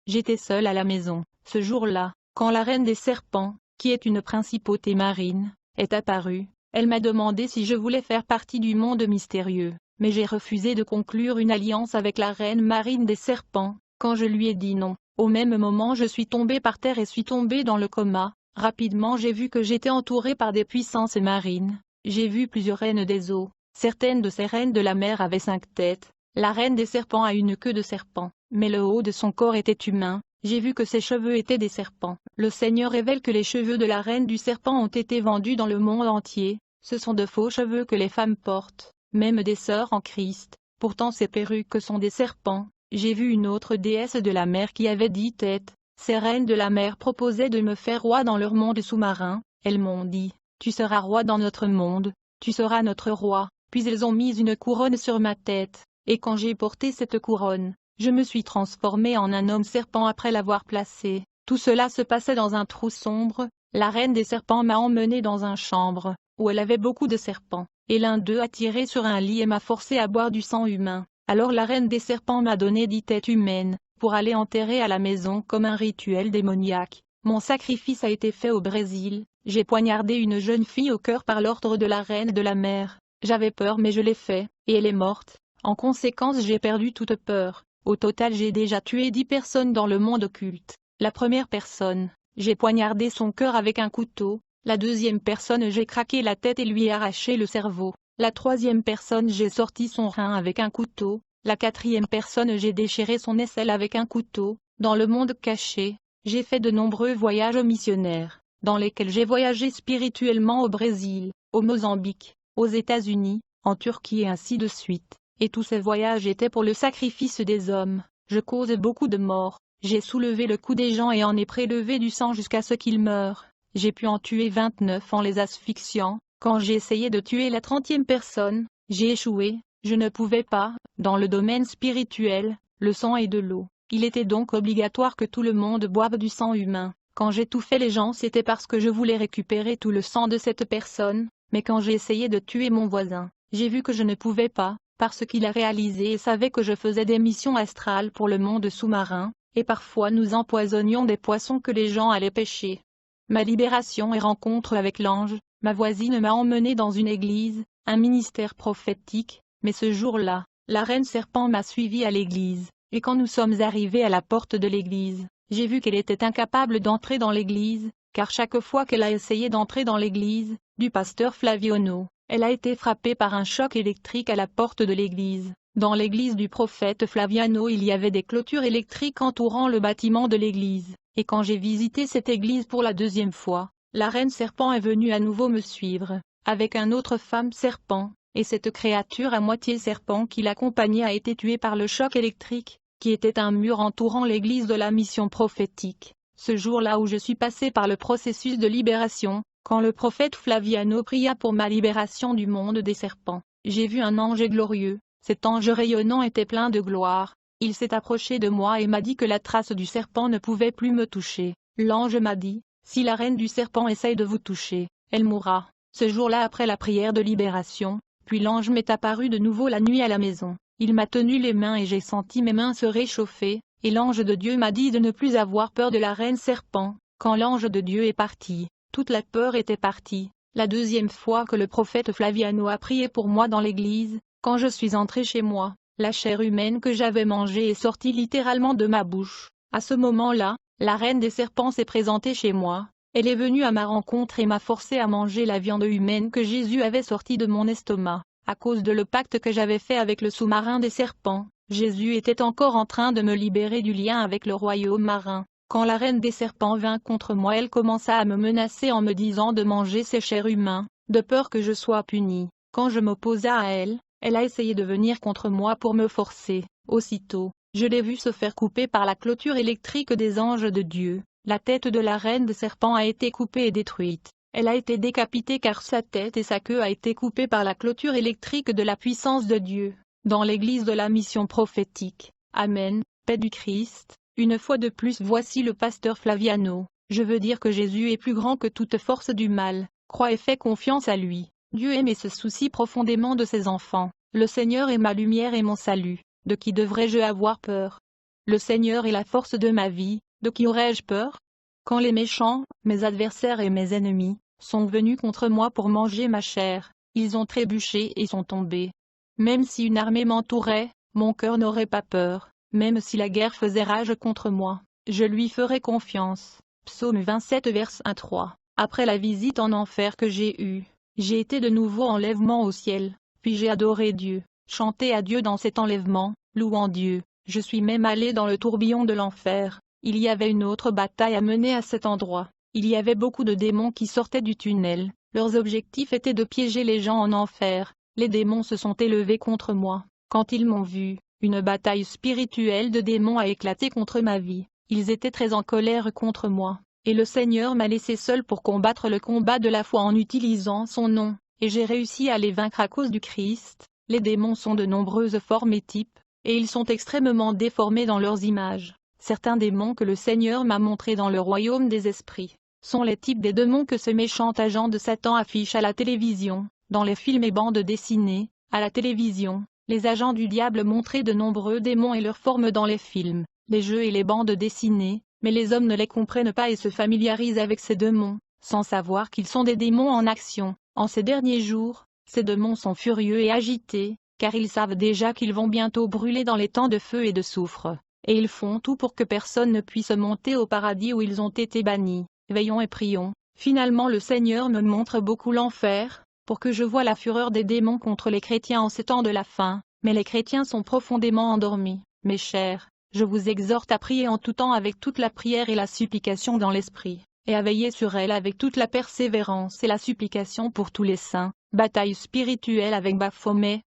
J'étais seul à la maison, ce jour-là, quand la reine des serpents, qui est une principauté marine, est apparue. Elle m'a demandé si je voulais faire partie du monde mystérieux, mais j'ai refusé de conclure une alliance avec la reine marine des serpents. Quand je lui ai dit non, au même moment je suis tombé par terre et suis tombé dans le coma. Rapidement j'ai vu que j'étais entouré par des puissances marines. J'ai vu plusieurs reines des eaux. Certaines de ces reines de la mer avaient 5 têtes. La reine des serpents a une queue de serpent, mais le haut de son corps était humain. J'ai vu que ses cheveux étaient des serpents. Le Seigneur révèle que les cheveux de la reine du serpent ont été vendus dans le monde entier. Ce sont de faux cheveux que les femmes portent, même des sœurs en Christ. Pourtant ces perruques sont des serpents. J'ai vu une autre déesse de la mer qui avait 10 têtes. Ces reines de la mer proposaient de me faire roi dans leur monde sous-marin. Elles m'ont dit, tu seras roi dans notre monde, tu seras notre roi. Puis elles ont mis une couronne sur ma tête, et quand j'ai porté cette couronne, je me suis transformé en un homme serpent après l'avoir placé. Tout cela se passait dans un trou sombre. La reine des serpents m'a emmené dans une chambre, où elle avait beaucoup de serpents, et l'un d'eux a tiré sur un lit et m'a forcé à boire du sang humain. Alors la reine des serpents m'a donné 10 têtes humaines, pour aller enterrer à la maison comme un rituel démoniaque. Mon sacrifice a été fait au Brésil. J'ai poignardé une jeune fille au cœur par l'ordre de la reine de la mer. J'avais peur mais je l'ai fait, et elle est morte. En conséquence j'ai perdu toute peur. Au total j'ai déjà tué 10 personnes dans le monde occulte. La première personne, j'ai poignardé son cœur avec un couteau. La deuxième personne j'ai craqué la tête et lui arraché le cerveau. La troisième personne j'ai sorti son rein avec un couteau. La quatrième personne j'ai déchiré son aisselle avec un couteau. Dans le monde caché, j'ai fait de nombreux voyages missionnaires, dans lesquels j'ai voyagé spirituellement au Brésil, au Mozambique, aux États-Unis, en Turquie et ainsi de suite. Et tous ces voyages étaient pour le sacrifice des hommes. Je cause beaucoup de morts. J'ai soulevé le cou des gens et en ai prélevé du sang jusqu'à ce qu'ils meurent. j'ai pu en tuer 29 en les asphyxiant. Quand j'ai essayé de tuer la 30e personne, j'ai échoué, je ne pouvais pas. Dans le domaine spirituel, le sang est de l'eau. Il était donc obligatoire que tout le monde boive du sang humain. Quand j'étouffais les gens, c'était parce que je voulais récupérer tout le sang de cette personne, mais quand j'ai essayé de tuer mon voisin, j'ai vu que je ne pouvais pas, parce qu'il a réalisé et savait que je faisais des missions astrales pour le monde sous-marin, et parfois nous empoisonnions des poissons que les gens allaient pêcher. Ma libération et rencontre avec l'ange, ma voisine m'a emmené dans une église, un ministère prophétique, mais ce jour-là, la reine serpent m'a suivi à l'église, et quand nous sommes arrivés à la porte de l'église, j'ai vu qu'elle était incapable d'entrer dans l'église, car chaque fois qu'elle a essayé d'entrer dans l'église, du pasteur Flaviano, elle a été frappée par un choc électrique à la porte de l'église. Dans l'église du prophète Flaviano, il y avait des clôtures électriques entourant le bâtiment de l'église, et quand j'ai visité cette église pour la deuxième fois, la reine serpent est venue à nouveau me suivre, avec une autre femme serpent, et cette créature à moitié serpent qui l'accompagnait a été tuée par le choc électrique, qui était un mur entourant l'église de la mission prophétique. Ce jour-là où je suis passé par le processus de libération, quand le prophète Flaviano pria pour ma libération du monde des serpents, j'ai vu un ange glorieux. Cet ange rayonnant était plein de gloire. Il s'est approché de moi et m'a dit que la trace du serpent ne pouvait plus me toucher. L'ange m'a dit, si la reine du serpent essaye de vous toucher, elle mourra. Ce jour-là après la prière de libération, puis l'ange m'est apparu de nouveau la nuit à la maison. Il m'a tenu les mains et j'ai senti mes mains se réchauffer, et l'ange de Dieu m'a dit de ne plus avoir peur de la reine serpent. Quand l'ange de Dieu est parti, toute la peur était partie. La deuxième fois que le prophète Flaviano a prié pour moi dans l'église, quand je suis entré chez moi, la chair humaine que j'avais mangée est sortie littéralement de ma bouche. À ce moment-là, la reine des serpents s'est présentée chez moi. Elle est venue à ma rencontre et m'a forcé à manger la viande humaine que Jésus avait sortie de mon estomac. À cause de le pacte que j'avais fait avec le sous-marin des serpents, Jésus était encore en train de me libérer du lien avec le royaume marin. Quand la reine des serpents vint contre moi, elle commença à me menacer en me disant de manger ses chairs humains, de peur que je sois puni. Quand je m'opposa à elle, elle a essayé de venir contre moi pour me forcer. Aussitôt, je l'ai vue se faire couper par la clôture électrique des anges de Dieu. La tête de la reine des serpents a été coupée et détruite. Elle a été décapitée car sa tête et sa queue a été coupée par la clôture électrique de la puissance de Dieu. Dans l'église de la mission prophétique. Amen, paix du Christ. Une fois de plus voici le pasteur Flaviano. Je veux dire que Jésus est plus grand que toute force du mal. Crois et fais confiance à lui. Dieu aime et se soucie profondément de ses enfants. Le Seigneur est ma lumière et mon salut. De qui devrais-je avoir peur? Le Seigneur est la force de ma vie. De qui aurais-je peur? Quand les méchants, mes adversaires et mes ennemis, sont venus contre moi pour manger ma chair, ils ont trébuché et sont tombés. Même si une armée m'entourait, mon cœur n'aurait pas peur. Même si la guerre faisait rage contre moi, je lui ferai confiance. Psaume 27 vers 1-3. Après la visite en enfer que j'ai eue, j'ai été de nouveau enlèvement au ciel, puis j'ai adoré Dieu, chanté à Dieu dans cet enlèvement, louant Dieu. Je suis même allé dans le tourbillon de l'enfer. Il y avait une autre bataille à mener à cet endroit. Il y avait beaucoup de démons qui sortaient du tunnel. Leurs objectifs étaient de piéger les gens en enfer. Les démons se sont élevés contre moi. Quand ils m'ont vu, une bataille spirituelle de démons a éclaté contre ma vie. Ils étaient très en colère contre moi. Et le Seigneur m'a laissé seul pour combattre le combat de la foi en utilisant son nom. Et j'ai réussi à les vaincre à cause du Christ. Les démons sont de nombreuses formes et types. Et ils sont extrêmement déformés dans leurs images. Certains démons que le Seigneur m'a montrés dans le royaume des esprits sont les types des démons que ce méchant agent de Satan affiche à la télévision, dans les films et bandes dessinées. À la télévision, les agents du diable montraient de nombreux démons et leurs formes dans les films, les jeux et les bandes dessinées, mais les hommes ne les comprennent pas et se familiarisent avec ces démons, sans savoir qu'ils sont des démons en action. En ces derniers jours, ces démons sont furieux et agités, car ils savent déjà qu'ils vont bientôt brûler dans les temps de feu et de soufre. Et ils font tout pour que personne ne puisse monter au paradis où ils ont été bannis. Veillons et prions. Finalement le Seigneur me montre beaucoup l'enfer, pour que je voie la fureur des démons contre les chrétiens en ces temps de la fin, mais les chrétiens sont profondément endormis. Mes chers, je vous exhorte à prier en tout temps avec toute la prière et la supplication dans l'esprit, et à veiller sur elle avec toute la persévérance et la supplication pour tous les saints. Bataille spirituelle avec Baphomet,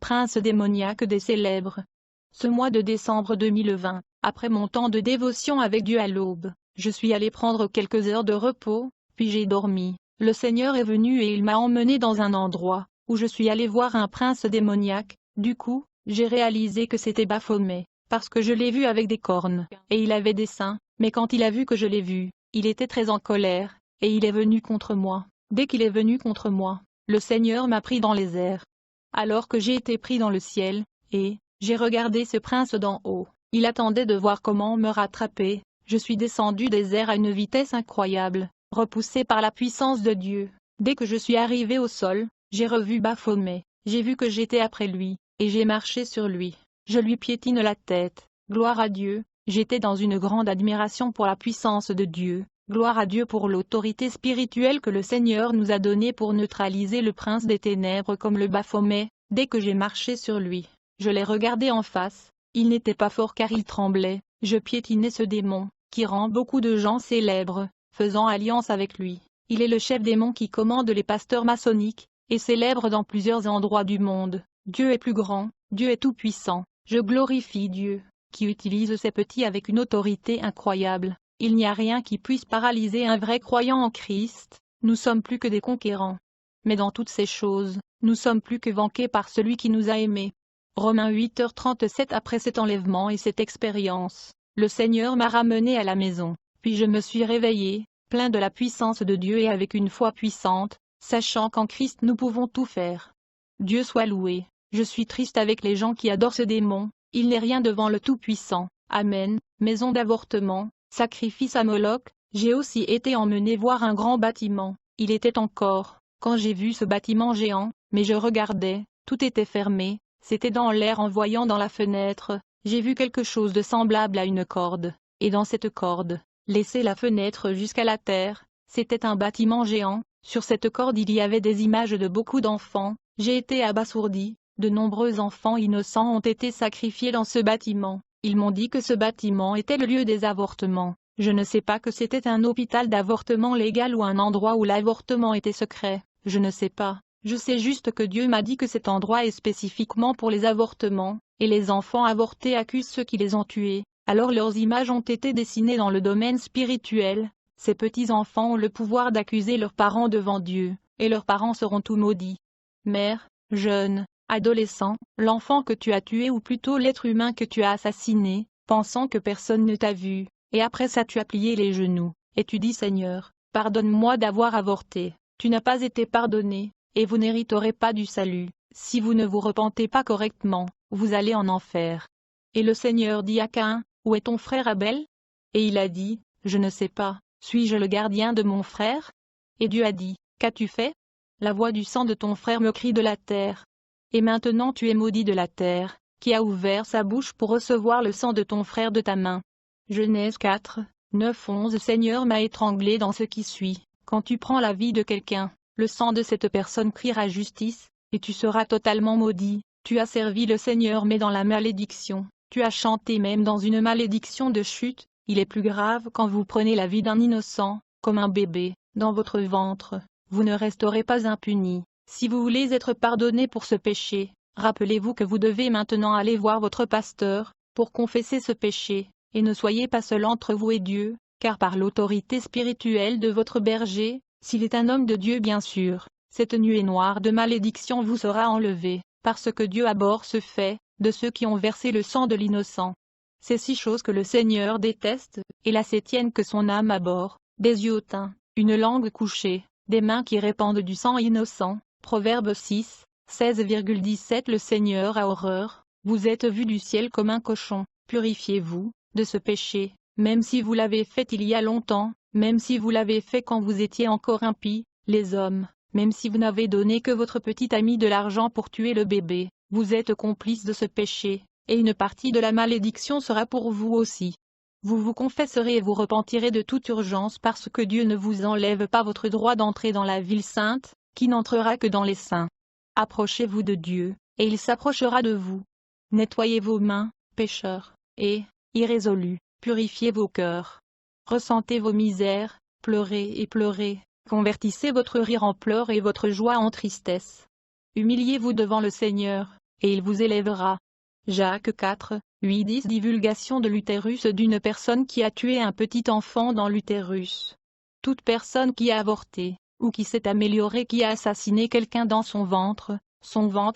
prince démoniaque des célèbres. Ce mois de décembre 2020, après mon temps de dévotion avec Dieu à l'aube, je suis allé prendre quelques heures de repos, Puis j'ai dormi. Le Seigneur est venu et il m'a emmené dans un endroit où je suis allé voir un prince démoniaque. Du coup, j'ai réalisé que c'était Baphomet, parce que je l'ai vu avec des cornes, et il avait des seins, mais quand il a vu que je l'ai vu, il était très en colère, et il est venu contre moi. Dès qu'il est venu contre moi, le Seigneur m'a pris dans les airs. Alors que j'ai été pris dans le ciel, et j'ai regardé ce prince d'en haut, il attendait de voir comment me rattraper. Je suis descendu des airs à une vitesse incroyable, repoussé par la puissance de Dieu. Dès que je suis arrivé au sol, j'ai revu Baphomet, j'ai vu que j'étais après lui, et j'ai marché sur lui. Je lui piétine la tête. Gloire à Dieu, j'étais dans une grande admiration pour la puissance de Dieu. Gloire à Dieu pour l'autorité spirituelle que le Seigneur nous a donnée pour neutraliser le prince des ténèbres comme le Baphomet. Dès que j'ai marché sur lui, je l'ai regardé en face. Il n'était pas fort car il tremblait. Je piétinais ce démon, qui rend beaucoup de gens célèbres, faisant alliance avec lui. Il est le chef démon qui commande les pasteurs maçonniques, et célèbre dans plusieurs endroits du monde. Dieu est plus grand, Dieu est tout-puissant. Je glorifie Dieu, qui utilise ses petits avec une autorité incroyable. Il n'y a rien qui puisse paralyser un vrai croyant en Christ. Nous sommes plus que des conquérants. Mais dans toutes ces choses, nous sommes plus que vainqueurs par celui qui nous a aimés. Romains 8h37. Après cet enlèvement et cette expérience, le Seigneur m'a ramené à la maison, puis je me suis réveillé, plein de la puissance de Dieu et avec une foi puissante, sachant qu'en Christ nous pouvons tout faire. Dieu soit loué. Je suis triste avec les gens qui adorent ce démon. Il n'est rien devant le Tout-Puissant. Amen. Maison d'avortement, sacrifice à Moloch. J'ai aussi été emmené voir un grand bâtiment. Il était encore, quand j'ai vu ce bâtiment géant, mais je regardais, tout était fermé, c'était dans l'air. En voyant dans la fenêtre, j'ai vu quelque chose de semblable à une corde, et dans cette corde, laissée la fenêtre jusqu'à la terre, c'était un bâtiment géant. Sur cette corde il y avait des images de beaucoup d'enfants. J'ai été abasourdi. De nombreux enfants innocents ont été sacrifiés dans ce bâtiment. Ils m'ont dit que ce bâtiment était le lieu des avortements. Je ne sais pas que c'était un hôpital d'avortement légal ou un endroit où l'avortement était secret. Je ne sais pas. Je sais juste que Dieu m'a dit que cet endroit est spécifiquement pour les avortements, et les enfants avortés accusent ceux qui les ont tués. Alors leurs images ont été dessinées dans le domaine spirituel. Ces petits enfants ont le pouvoir d'accuser leurs parents devant Dieu, et leurs parents seront tout maudits. Mère, jeune, adolescent, l'enfant que tu as tué ou plutôt l'être humain que tu as assassiné, pensant que personne ne t'a vu, et après ça tu as plié les genoux, et tu dis Seigneur, pardonne-moi d'avoir avorté. Tu n'as pas été pardonné, et vous n'hériterez pas du salut. Si vous ne vous repentez pas correctement, vous allez en enfer. Et le Seigneur dit à Caïn, où est ton frère Abel? Et il a dit, je ne sais pas, suis-je le gardien de mon frère? Et Dieu a dit, qu'as-tu fait? La voix du sang de ton frère me crie de la terre. Et maintenant tu es maudit de la terre, qui a ouvert sa bouche pour recevoir le sang de ton frère de ta main. Genèse 4, 9-11. Seigneur m'a étranglé dans ce qui suit. Quand tu prends la vie de quelqu'un, le sang de cette personne criera justice, et tu seras totalement maudit. Tu as servi le Seigneur mais dans la malédiction. Tu as chanté même dans une malédiction de chute. Il est plus grave quand vous prenez la vie d'un innocent, comme un bébé, dans votre ventre. Vous ne resterez pas impuni. Si vous voulez être pardonné pour ce péché, rappelez-vous que vous devez maintenant aller voir votre pasteur, pour confesser ce péché, et ne soyez pas seul entre vous et Dieu, car par l'autorité spirituelle de votre berger, s'il est un homme de Dieu bien sûr, cette nuée noire de malédiction vous sera enlevée, parce que Dieu abhorre ce fait, de ceux qui ont versé le sang de l'innocent. C'est 6 choses que le Seigneur déteste, et la 7e que son âme abhorre, des yeux hautains, une langue couchée, des mains qui répandent du sang innocent. Proverbe 6, 16,17. Le Seigneur a horreur, vous êtes vus du ciel comme un cochon, purifiez-vous de ce péché, même si vous l'avez fait il y a longtemps, même si vous l'avez fait quand vous étiez encore impies, les hommes, même si vous n'avez donné que votre petit ami de l'argent pour tuer le bébé, vous êtes complices de ce péché, et une partie de la malédiction sera pour vous aussi. Vous vous confesserez et vous repentirez de toute urgence parce que Dieu ne vous enlève pas votre droit d'entrer dans la ville sainte, qui n'entrera que dans les saints. Approchez-vous de Dieu, et il s'approchera de vous. Nettoyez vos mains, pécheurs, et, irrésolus, purifiez vos cœurs. Ressentez vos misères, pleurez et pleurez, convertissez votre rire en pleurs et votre joie en tristesse. Humiliez-vous devant le Seigneur, et il vous élèvera. Jacques 4, 8-10. Divulgation de l'utérus d'une personne qui a tué un petit enfant dans l'utérus. Toute personne qui a avorté, ou qui s'est améliorée, qui a assassiné quelqu'un dans son ventre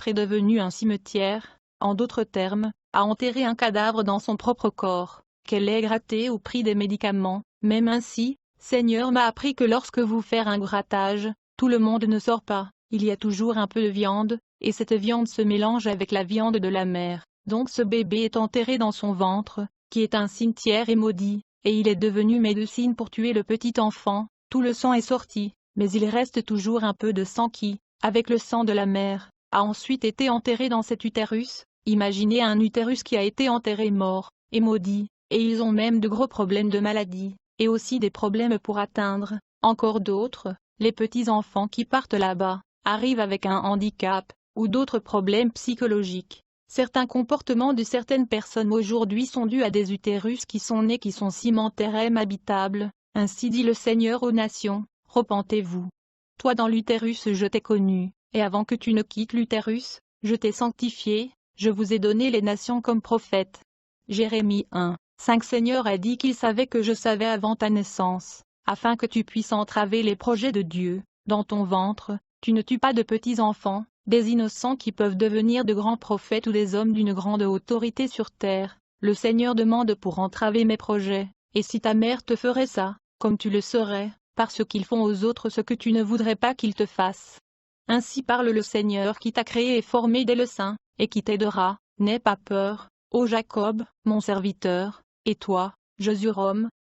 est devenu un cimetière, en d'autres termes, a enterré un cadavre dans son propre corps, qu'elle ait gratté ou pris des médicaments. Même ainsi, Seigneur m'a appris que lorsque vous faites un grattage, tout le monde ne sort pas, il y a toujours un peu de viande, et cette viande se mélange avec la viande de la mère. Donc ce bébé est enterré dans son ventre, qui est un cimetière et maudit, et il est devenu médecine pour tuer le petit enfant. Tout le sang est sorti, mais il reste toujours un peu de sang qui, avec le sang de la mère, a ensuite été enterré dans cet utérus. Imaginez un utérus qui a été enterré mort, et maudit, et ils ont même de gros problèmes de maladie, et aussi des problèmes pour atteindre, encore d'autres, les petits-enfants qui partent là-bas, arrivent avec un handicap, ou d'autres problèmes psychologiques. Certains comportements de certaines personnes aujourd'hui sont dus à des utérus qui sont nés qui sont cimentaires habitables. Ainsi dit le Seigneur aux nations, repentez-vous. Toi dans l'utérus je t'ai connu, et avant que tu ne quittes l'utérus, je t'ai sanctifié, je vous ai donné les nations comme prophètes. Jérémie 1, 5 Seigneur a dit qu'il savait que je savais avant ta naissance, afin que tu puisses entraver les projets de Dieu. Dans ton ventre, tu ne tues pas de petits enfants, des innocents qui peuvent devenir de grands prophètes ou des hommes d'une grande autorité sur terre. Le Seigneur demande pour entraver mes projets, et si ta mère te ferait ça, comme tu le saurais, parce qu'ils font aux autres ce que tu ne voudrais pas qu'ils te fassent. Ainsi parle le Seigneur qui t'a créé et formé dès le sein, et qui t'aidera. N'aie pas peur, ô Jacob, mon serviteur, et toi, Josué,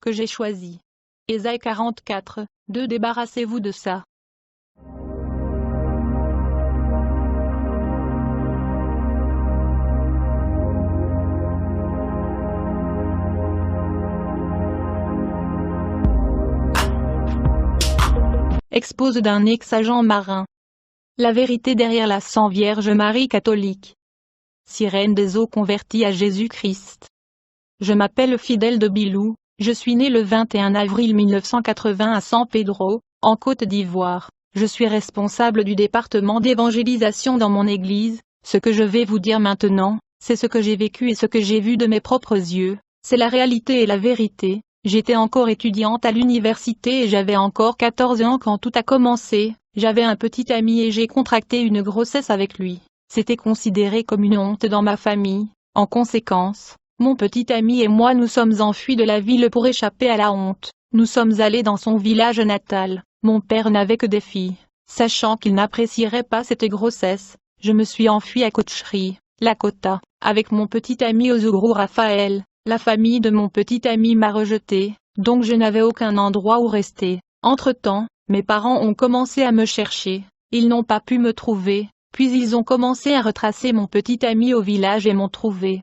que j'ai choisi. Ésaïe 44, 2 Débarrassez-vous de ça. Expose d'un ex-agent marin. La vérité derrière la Sainte Vierge Marie catholique. Sirène des eaux convertie à Jésus-Christ. Je m'appelle Fidèle de Bilou, je suis né le 21 avril 1980 à San Pedro, en Côte d'Ivoire. Je suis responsable du département d'évangélisation dans mon église. Ce que je vais vous dire maintenant, c'est ce que j'ai vécu et ce que j'ai vu de mes propres yeux. C'est la réalité et la vérité. J'étais encore étudiante à l'université et j'avais encore 14 ans quand tout a commencé. J'avais un petit ami et j'ai contracté une grossesse avec lui. C'était considéré comme une honte dans ma famille. En conséquence, mon petit ami et moi nous sommes enfuis de la ville pour échapper à la honte. Nous sommes allés dans son village natal. Mon père n'avait que des filles. Sachant qu'il n'apprécierait pas cette grossesse, je me suis enfui à Coachri, Lakota, avec mon petit ami Ozugro Raphaël. La famille de mon petit ami m'a rejeté, donc je n'avais aucun endroit où rester. Entre-temps, mes parents ont commencé à me chercher. Ils n'ont pas pu me trouver, puis ils ont commencé à retracer mon petit ami au village et m'ont trouvé.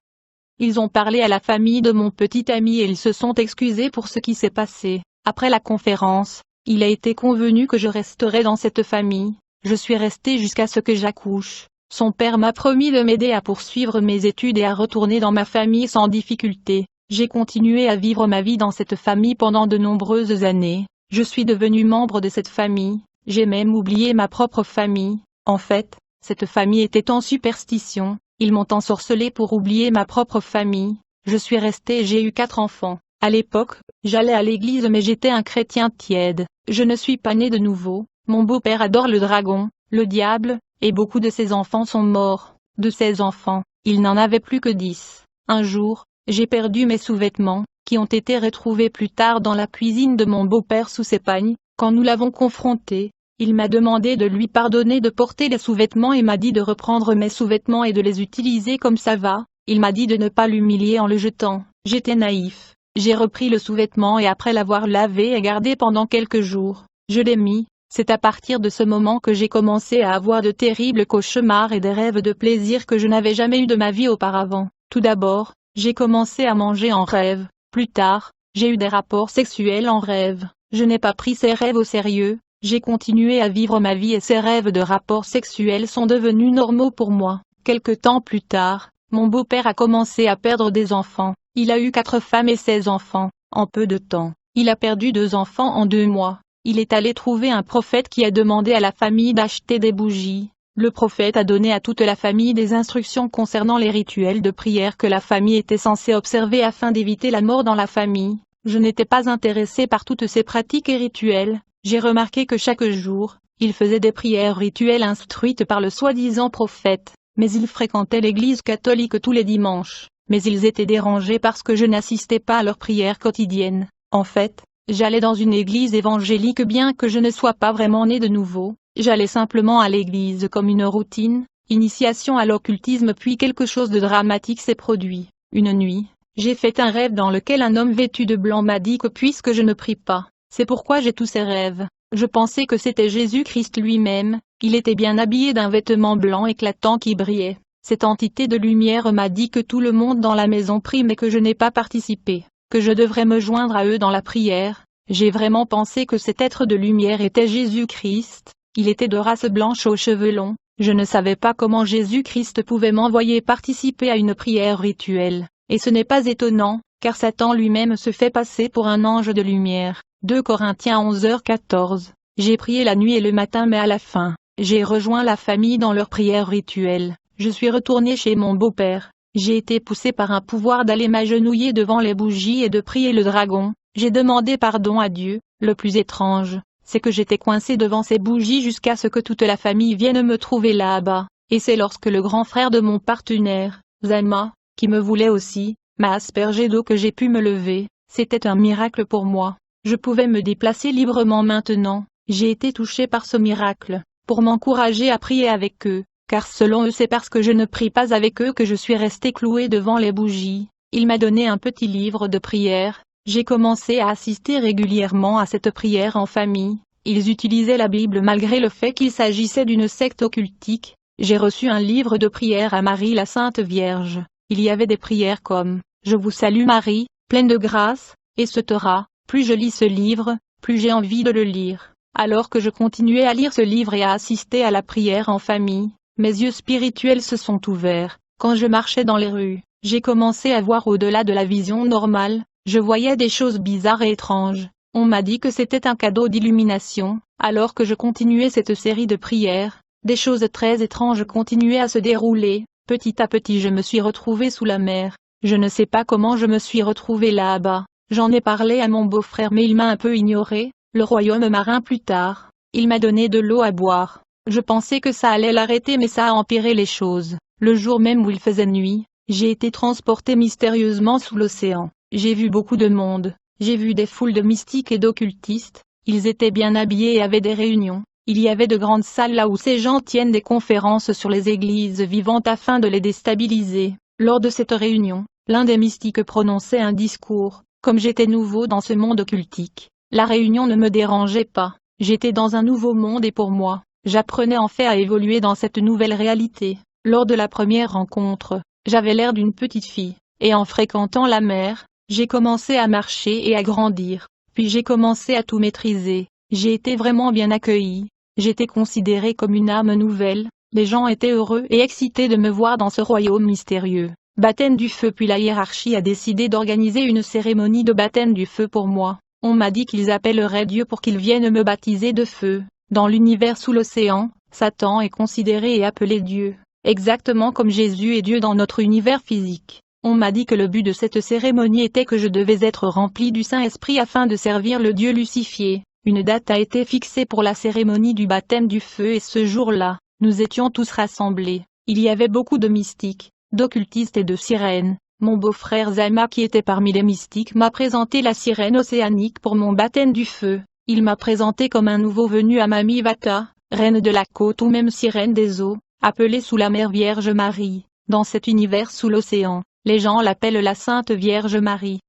Ils ont parlé à la famille de mon petit ami et ils se sont excusés pour ce qui s'est passé. Après la conférence, il a été convenu que je resterais dans cette famille. Je suis resté jusqu'à ce que j'accouche. Son père m'a promis de m'aider à poursuivre mes études et à retourner dans ma famille sans difficulté. J'ai continué à vivre ma vie dans cette famille pendant de nombreuses années. Je suis devenu membre de cette famille. J'ai même oublié ma propre famille. En fait, cette famille était en superstition. Ils m'ont ensorcelé pour oublier ma propre famille. Je suis resté et j'ai eu 4 enfants. À l'époque, j'allais à l'église mais j'étais un chrétien tiède. Je ne suis pas né de nouveau. Mon beau-père adore le dragon, le diable, et beaucoup de ses enfants sont morts. De ses enfants, il n'en avait plus que 10. Un jour, j'ai perdu mes sous-vêtements, qui ont été retrouvés plus tard dans la cuisine de mon beau-père sous ses pagnes. Quand nous l'avons confronté, il m'a demandé de lui pardonner de porter les sous-vêtements et m'a dit de reprendre mes sous-vêtements et de les utiliser comme ça va. Il m'a dit de ne pas l'humilier en le jetant. J'étais naïf. J'ai repris le sous-vêtement et après l'avoir lavé et gardé pendant quelques jours, je l'ai mis. C'est à partir de ce moment que j'ai commencé à avoir de terribles cauchemars et des rêves de plaisir que je n'avais jamais eu de ma vie auparavant. Tout d'abord, j'ai commencé à manger en rêve. Plus tard, j'ai eu des rapports sexuels en rêve. Je n'ai pas pris ces rêves au sérieux. J'ai continué à vivre ma vie et ces rêves de rapports sexuels sont devenus normaux pour moi. Quelque temps plus tard, mon beau-père a commencé à perdre des enfants. Il a eu 4 femmes et 16 enfants. En peu de temps, il a perdu 2 enfants en 2 mois. Il est allé trouver un prophète qui a demandé à la famille d'acheter des bougies. Le prophète a donné à toute la famille des instructions concernant les rituels de prière que la famille était censée observer afin d'éviter la mort dans la famille. Je n'étais pas intéressé par toutes ces pratiques et rituels. J'ai remarqué que chaque jour, il faisait des prières rituelles instruites par le soi-disant prophète, mais il fréquentait l'église catholique tous les dimanches, mais ils étaient dérangés parce que je n'assistais pas à leurs prières quotidiennes. En fait, j'allais dans une église évangélique bien que je ne sois pas vraiment né de nouveau, j'allais simplement à l'église comme une routine, initiation à l'occultisme puis quelque chose de dramatique s'est produit. Une nuit, j'ai fait un rêve dans lequel un homme vêtu de blanc m'a dit que puisque je ne prie pas, c'est pourquoi j'ai tous ces rêves. Je pensais que c'était Jésus-Christ lui-même, il était bien habillé d'un vêtement blanc éclatant qui brillait. Cette entité de lumière m'a dit que tout le monde dans la maison prie mais que je n'ai pas participé, que je devrais me joindre à eux dans la prière. J'ai vraiment pensé que cet être de lumière était Jésus-Christ, il était de race blanche aux cheveux longs. Je ne savais pas comment Jésus-Christ pouvait m'envoyer participer à une prière rituelle, et ce n'est pas étonnant, car Satan lui-même se fait passer pour un ange de lumière. 2 Corinthiens 11h14. J'ai prié la nuit et le matin mais à la fin, j'ai rejoint la famille dans leur prière rituelle. Je suis retourné chez mon beau-père. J'ai été poussé par un pouvoir d'aller m'agenouiller devant les bougies et de prier le dragon. J'ai demandé pardon à Dieu. Le plus étrange, c'est que j'étais coincé devant ces bougies jusqu'à ce que toute la famille vienne me trouver là-bas. Et c'est lorsque le grand frère de mon partenaire, Zama, qui me voulait aussi, m'a aspergé d'eau que j'ai pu me lever. C'était un miracle pour moi. Je pouvais me déplacer librement maintenant. J'ai été touché par ce miracle, pour m'encourager à prier avec eux, car selon eux c'est parce que je ne prie pas avec eux que je suis resté cloué devant les bougies. Il m'a donné un petit livre de prière. J'ai commencé à assister régulièrement à cette prière en famille. Ils utilisaient la Bible malgré le fait qu'il s'agissait d'une secte occultique. J'ai reçu un livre de prière à Marie la Sainte Vierge. Il y avait des prières comme « Je vous salue Marie, pleine de grâce », etc. Plus je lis ce livre, plus j'ai envie de le lire. Alors que je continuais à lire ce livre et à assister à la prière en famille, mes yeux spirituels se sont ouverts. Quand je marchais dans les rues, j'ai commencé à voir au-delà de la vision normale. Je voyais des choses bizarres et étranges. On m'a dit que c'était un cadeau d'illumination. Alors que je continuais cette série de prières, des choses très étranges continuaient à se dérouler. Petit à petit je me suis retrouvé sous la mer. Je ne sais pas comment je me suis retrouvé là-bas. J'en ai parlé à mon beau-frère mais il m'a un peu ignoré. Le royaume marin plus tard, il m'a donné de l'eau à boire. Je pensais que ça allait l'arrêter mais ça a empiré les choses. Le jour même où il faisait nuit, j'ai été transporté mystérieusement sous l'océan. J'ai vu beaucoup de monde. J'ai vu des foules de mystiques et d'occultistes. Ils étaient bien habillés et avaient des réunions. Il y avait de grandes salles là où ces gens tiennent des conférences sur les églises vivantes afin de les déstabiliser. Lors de cette réunion, l'un des mystiques prononçait un discours. Comme j'étais nouveau dans ce monde occultique, la réunion ne me dérangeait pas. J'étais dans un nouveau monde et pour moi, j'apprenais en fait à évoluer dans cette nouvelle réalité. Lors de la première rencontre, j'avais l'air d'une petite fille, et en fréquentant la mer, j'ai commencé à marcher et à grandir. Puis j'ai commencé à tout maîtriser. J'ai été vraiment bien accueilli. J'étais considéré comme une âme nouvelle. Les gens étaient heureux et excités de me voir dans ce royaume mystérieux. Baptême du feu. Puis la hiérarchie a décidé d'organiser une cérémonie de baptême du feu pour moi. On m'a dit qu'ils appelleraient Dieu pour qu'il vienne me baptiser de feu. Dans l'univers sous l'océan, Satan est considéré et appelé Dieu, exactement comme Jésus est Dieu dans notre univers physique. On m'a dit que le but de cette cérémonie était que je devais être rempli du Saint-Esprit afin de servir le Dieu lucifié. Une date a été fixée pour la cérémonie du baptême du feu et ce jour-là, nous étions tous rassemblés. Il y avait beaucoup de mystiques, d'occultistes et de sirènes. Mon beau-frère Zama qui était parmi les mystiques m'a présenté la sirène océanique pour mon baptême du feu. Il m'a présenté comme un nouveau venu à Mami Vata, reine de la côte ou même sirène des eaux, appelée sous la mer Vierge Marie. Dans cet univers sous l'océan, les gens l'appellent la Sainte Vierge Marie.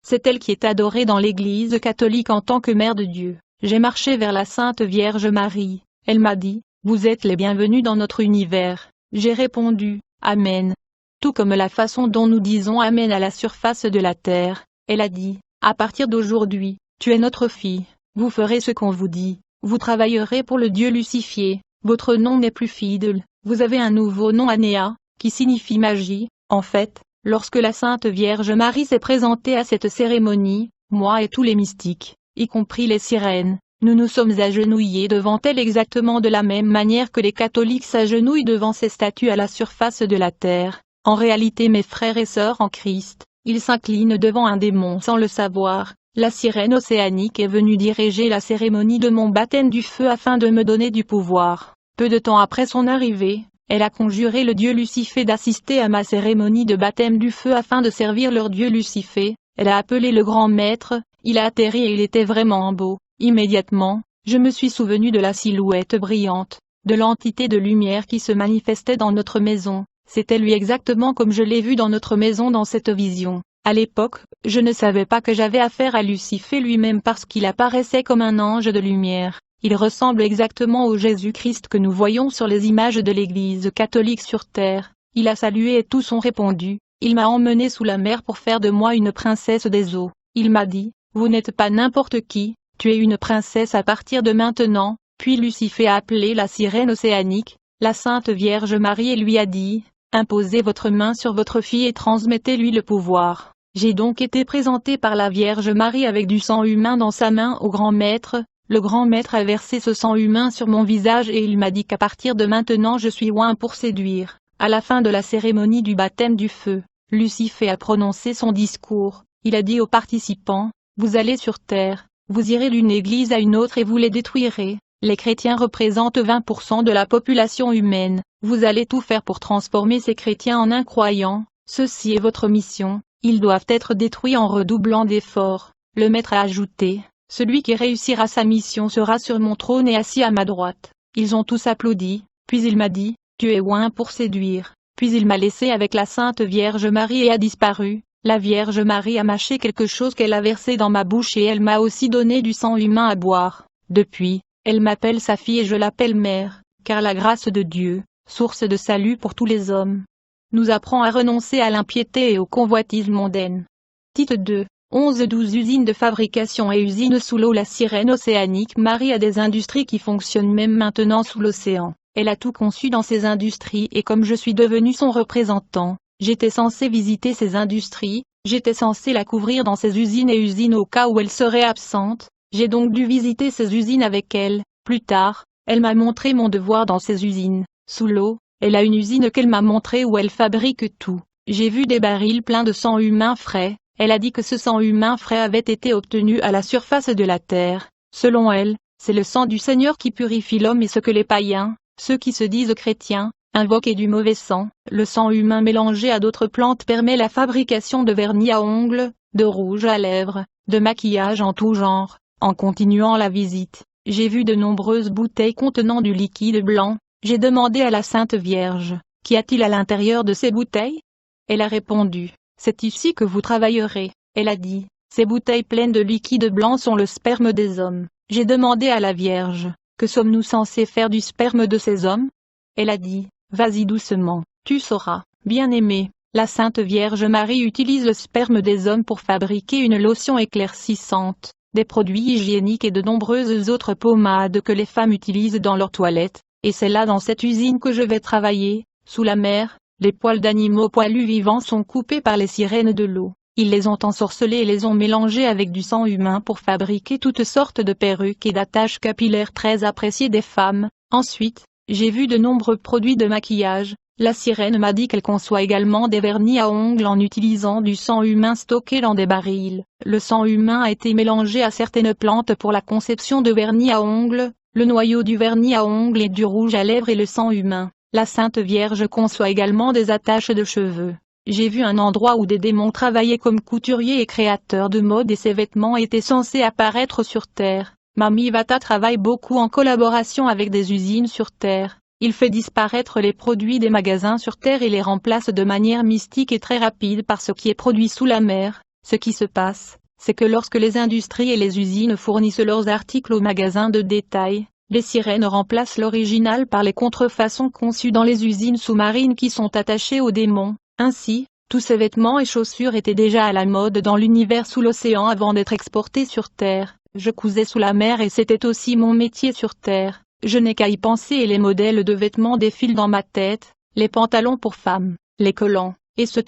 C'est elle qui est adorée dans l'Église catholique en tant que Mère de Dieu. J'ai marché vers la Sainte Vierge Marie. Elle m'a dit, « Vous êtes les bienvenus dans notre univers. » J'ai répondu, « Amen. » Tout comme la façon dont nous disons Amen à la surface de la terre. Elle a dit, « À partir d'aujourd'hui, tu es notre fille. Vous ferez ce qu'on vous dit. Vous travaillerez pour le Dieu lucifié. Votre nom n'est plus Fidèle. Vous avez un nouveau nom Anéa, qui signifie magie. » En fait, lorsque la Sainte Vierge Marie s'est présentée à cette cérémonie, moi et tous les mystiques, y compris les sirènes, nous nous sommes agenouillés devant elle exactement de la même manière que les catholiques s'agenouillent devant ces statues à la surface de la terre. En réalité mes frères et sœurs en Christ, il s'incline devant un démon sans le savoir. La sirène océanique est venue diriger la cérémonie de mon baptême du feu afin de me donner du pouvoir. Peu de temps après son arrivée, elle a conjuré le dieu Lucifer d'assister à ma cérémonie de baptême du feu afin de servir leur dieu Lucifer. Elle a appelé le grand maître, il a atterri et il était vraiment beau. Immédiatement, je me suis souvenu de la silhouette brillante, de l'entité de lumière qui se manifestait dans notre maison. C'était lui exactement comme je l'ai vu dans notre maison dans cette vision. À l'époque, je ne savais pas que j'avais affaire à Lucifer lui-même parce qu'il apparaissait comme un ange de lumière. Il ressemble exactement au Jésus-Christ que nous voyons sur les images de l'Église catholique sur terre. Il a salué et tous ont répondu. Il m'a emmené sous la mer pour faire de moi une princesse des eaux. Il m'a dit, vous n'êtes pas n'importe qui, tu es une princesse à partir de maintenant. Puis Lucifer a appelé la sirène océanique, la Sainte Vierge Marie et lui a dit, imposez votre main sur votre fille et transmettez-lui le pouvoir. J'ai donc été présenté par la Vierge Marie avec du sang humain dans sa main au grand maître. Le grand maître a versé ce sang humain sur mon visage et il m'a dit qu'à partir de maintenant je suis oint pour séduire. À la fin de la cérémonie du baptême du feu, Lucifer a prononcé son discours. Il a dit aux participants, vous allez sur terre, vous irez d'une église à une autre et vous les détruirez. Les chrétiens représentent 20% de la population humaine. Vous allez tout faire pour transformer ces chrétiens en incroyants. Ceci est votre mission. Ils doivent être détruits en redoublant d'efforts. Le maître a ajouté. Celui qui réussira sa mission sera sur mon trône et assis à ma droite. Ils ont tous applaudi, puis il m'a dit, tu es oint pour séduire. Puis il m'a laissé avec la Sainte Vierge Marie et a disparu. La Vierge Marie a mâché quelque chose qu'elle a versé dans ma bouche et elle m'a aussi donné du sang humain à boire. Depuis, elle m'appelle sa fille et je l'appelle mère, car la grâce de Dieu, source de salut pour tous les hommes, nous apprend à renoncer à l'impiété et aux convoitises mondaines. Titre 2. 11-12 usines de fabrication et usines sous l'eau. La sirène océanique Marie a des industries qui fonctionnent même maintenant sous l'océan. Elle a tout conçu dans ces industries et comme je suis devenu son représentant, j'étais censé visiter ces industries, j'étais censé la couvrir dans ces usines et usines au cas où elle serait absente, j'ai donc dû visiter ces usines avec elle. Plus tard, elle m'a montré mon devoir dans ces usines. Sous l'eau, elle a une usine qu'elle m'a montrée où elle fabrique tout. J'ai vu des barils pleins de sang humain frais. Elle a dit que ce sang humain frais avait été obtenu à la surface de la terre. Selon elle, c'est le sang du Seigneur qui purifie l'homme et ce que les païens, ceux qui se disent chrétiens, invoquent est du mauvais sang. Le sang humain mélangé à d'autres plantes permet la fabrication de vernis à ongles, de rouge à lèvres, de maquillage en tout genre. En continuant la visite, j'ai vu de nombreuses bouteilles contenant du liquide blanc. J'ai demandé à la Sainte Vierge, qu'y a-t-il à l'intérieur de ces bouteilles? Elle a répondu. C'est ici que vous travaillerez. Elle a dit, ces bouteilles pleines de liquide blanc sont le sperme des hommes. J'ai demandé à la Vierge, que sommes-nous censés faire du sperme de ces hommes? Elle a dit, vas-y doucement, tu sauras. Bien-aimé, la Sainte Vierge Marie utilise le sperme des hommes pour fabriquer une lotion éclaircissante, des produits hygiéniques et de nombreuses autres pommades que les femmes utilisent dans leur toilette, et c'est là dans cette usine que je vais travailler, sous la mer. Les poils d'animaux poilus vivants sont coupés par les sirènes de l'eau. Ils les ont ensorcelés et les ont mélangés avec du sang humain pour fabriquer toutes sortes de perruques et d'attaches capillaires très appréciées des femmes. Ensuite, j'ai vu de nombreux produits de maquillage. La sirène m'a dit qu'elle conçoit également des vernis à ongles en utilisant du sang humain stocké dans des barils. Le sang humain a été mélangé à certaines plantes pour la conception de vernis à ongles. Le noyau du vernis à ongles est du rouge à lèvres et le sang humain. La Sainte Vierge conçoit également des attaches de cheveux. J'ai vu un endroit où des démons travaillaient comme couturiers et créateurs de mode et ces vêtements étaient censés apparaître sur Terre. Mami Vata travaille beaucoup en collaboration avec des usines sur Terre. Il fait disparaître les produits des magasins sur Terre et les remplace de manière mystique et très rapide par ce qui est produit sous la mer. Ce qui se passe, c'est que lorsque les industries et les usines fournissent leurs articles aux magasins de détail, les sirènes remplacent l'original par les contrefaçons conçues dans les usines sous-marines qui sont attachées aux démons. Ainsi, tous ces vêtements et chaussures étaient déjà à la mode dans l'univers sous l'océan avant d'être exportés sur Terre. Je cousais sous la mer et c'était aussi mon métier sur Terre. Je n'ai qu'à y penser et les modèles de vêtements défilent dans ma tête, les pantalons pour femmes, les collants, etc.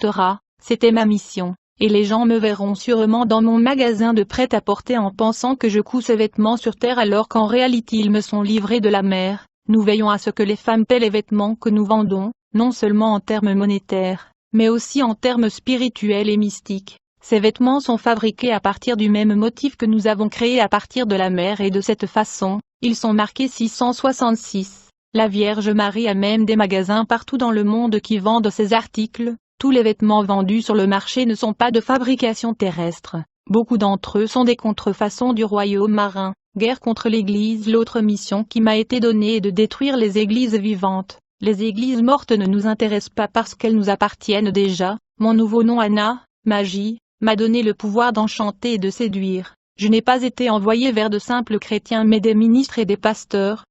C'était ma mission. Et les gens me verront sûrement dans mon magasin de prêt-à-porter en pensant que je couds ces vêtements sur Terre alors qu'en réalité ils me sont livrés de la mer. Nous veillons à ce que les femmes paient les vêtements que nous vendons, non seulement en termes monétaires, mais aussi en termes spirituels et mystiques. Ces vêtements sont fabriqués à partir du même motif que nous avons créé à partir de la mer et de cette façon, ils sont marqués 666. La Vierge Marie a même des magasins partout dans le monde qui vendent ces articles. Tous les vêtements vendus sur le marché ne sont pas de fabrication terrestre. Beaucoup d'entre eux sont des contrefaçons du royaume marin. Guerre contre l'Église. L'autre mission qui m'a été donnée est de détruire les églises vivantes. Les églises mortes ne nous intéressent pas parce qu'elles nous appartiennent déjà. Mon nouveau nom Anna, magie, m'a donné le pouvoir d'enchanter et de séduire. Je n'ai pas été envoyé vers de simples chrétiens mais des ministres et des pasteurs.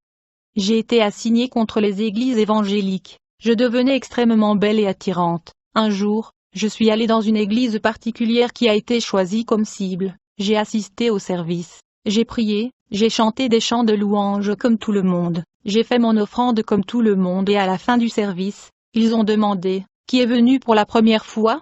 J'ai été assigné contre les églises évangéliques. Je devenais extrêmement belle et attirante. Un jour, je suis allée dans une église particulière qui a été choisie comme cible. J'ai assisté au service. J'ai prié, j'ai chanté des chants de louange comme tout le monde. J'ai fait mon offrande comme tout le monde et à la fin du service, ils ont demandé, qui est venu pour la première fois?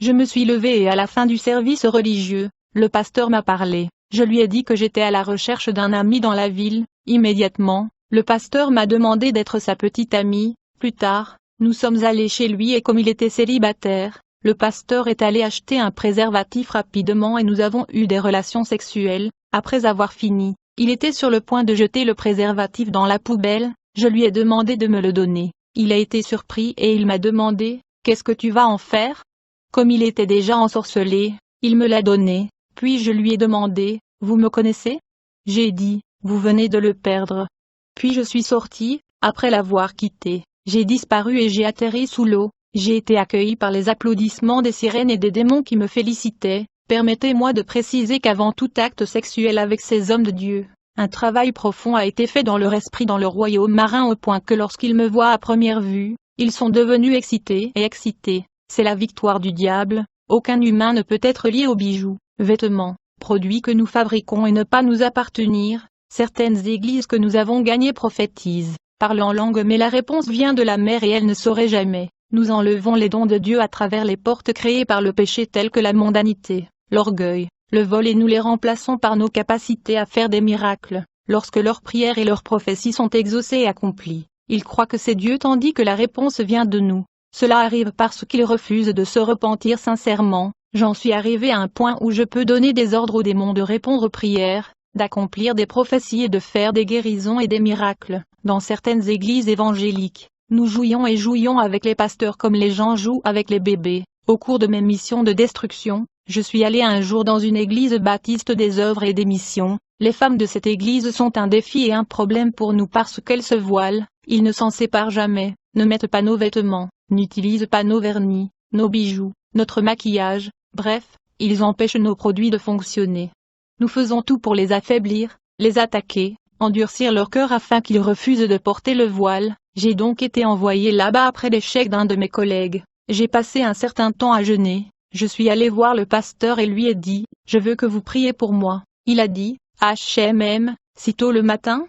Je me suis levée et à la fin du service religieux, le pasteur m'a parlé. Je lui ai dit que j'étais à la recherche d'un ami dans la ville. Immédiatement, le pasteur m'a demandé d'être sa petite amie. Plus tard, nous sommes allés chez lui et comme il était célibataire, le pasteur est allé acheter un préservatif rapidement et nous avons eu des relations sexuelles. Après avoir fini, il était sur le point de jeter le préservatif dans la poubelle. Je lui ai demandé de me le donner. Il a été surpris et il m'a demandé, « Qu'est-ce que tu vas en faire ?» Comme il était déjà ensorcelé, il me l'a donné, puis je lui ai demandé, « Vous me connaissez ?» J'ai dit, « Vous venez de le perdre. » Puis je suis sorti, après l'avoir quitté. J'ai disparu et j'ai atterri sous l'eau. J'ai été accueilli par les applaudissements des sirènes et des démons qui me félicitaient. Permettez-moi de préciser qu'avant tout acte sexuel avec ces hommes de Dieu, un travail profond a été fait dans leur esprit dans le royaume marin au point que lorsqu'ils me voient à première vue, ils sont devenus excités et excités. C'est la victoire du diable. Aucun humain ne peut être lié aux bijoux, vêtements, produits que nous fabriquons et ne pas nous appartenir. Certaines églises que nous avons gagnées prophétisent, parlent en langue mais la réponse vient de la mer et elle ne saurait jamais. Nous enlevons les dons de Dieu à travers les portes créées par le péché telles que la mondanité, l'orgueil, le vol et nous les remplaçons par nos capacités à faire des miracles. Lorsque leurs prières et leurs prophéties sont exaucées et accomplies, ils croient que c'est Dieu tandis que la réponse vient de nous. Cela arrive parce qu'ils refusent de se repentir sincèrement. J'en suis arrivé à un point où je peux donner des ordres aux démons de répondre aux prières, d'accomplir des prophéties et de faire des guérisons et des miracles. Dans certaines églises évangéliques, nous jouions et jouions avec les pasteurs comme les gens jouent avec les bébés. Au cours de mes missions de destruction, je suis allé un jour dans une église baptiste des œuvres et des missions. Les femmes de cette église sont un défi et un problème pour nous parce qu'elles se voilent, ils ne s'en séparent jamais, ne mettent pas nos vêtements, n'utilisent pas nos vernis, nos bijoux, notre maquillage, bref, ils empêchent nos produits de fonctionner. Nous faisons tout pour les affaiblir, les attaquer, endurcir leur cœur afin qu'ils refusent de porter le voile. J'ai donc été envoyé là-bas après l'échec d'un de mes collègues. J'ai passé un certain temps à jeûner. Je suis allé voir le pasteur et lui ai dit, « Je veux que vous priez pour moi. » Il a dit, « HMM, si tôt le matin ?»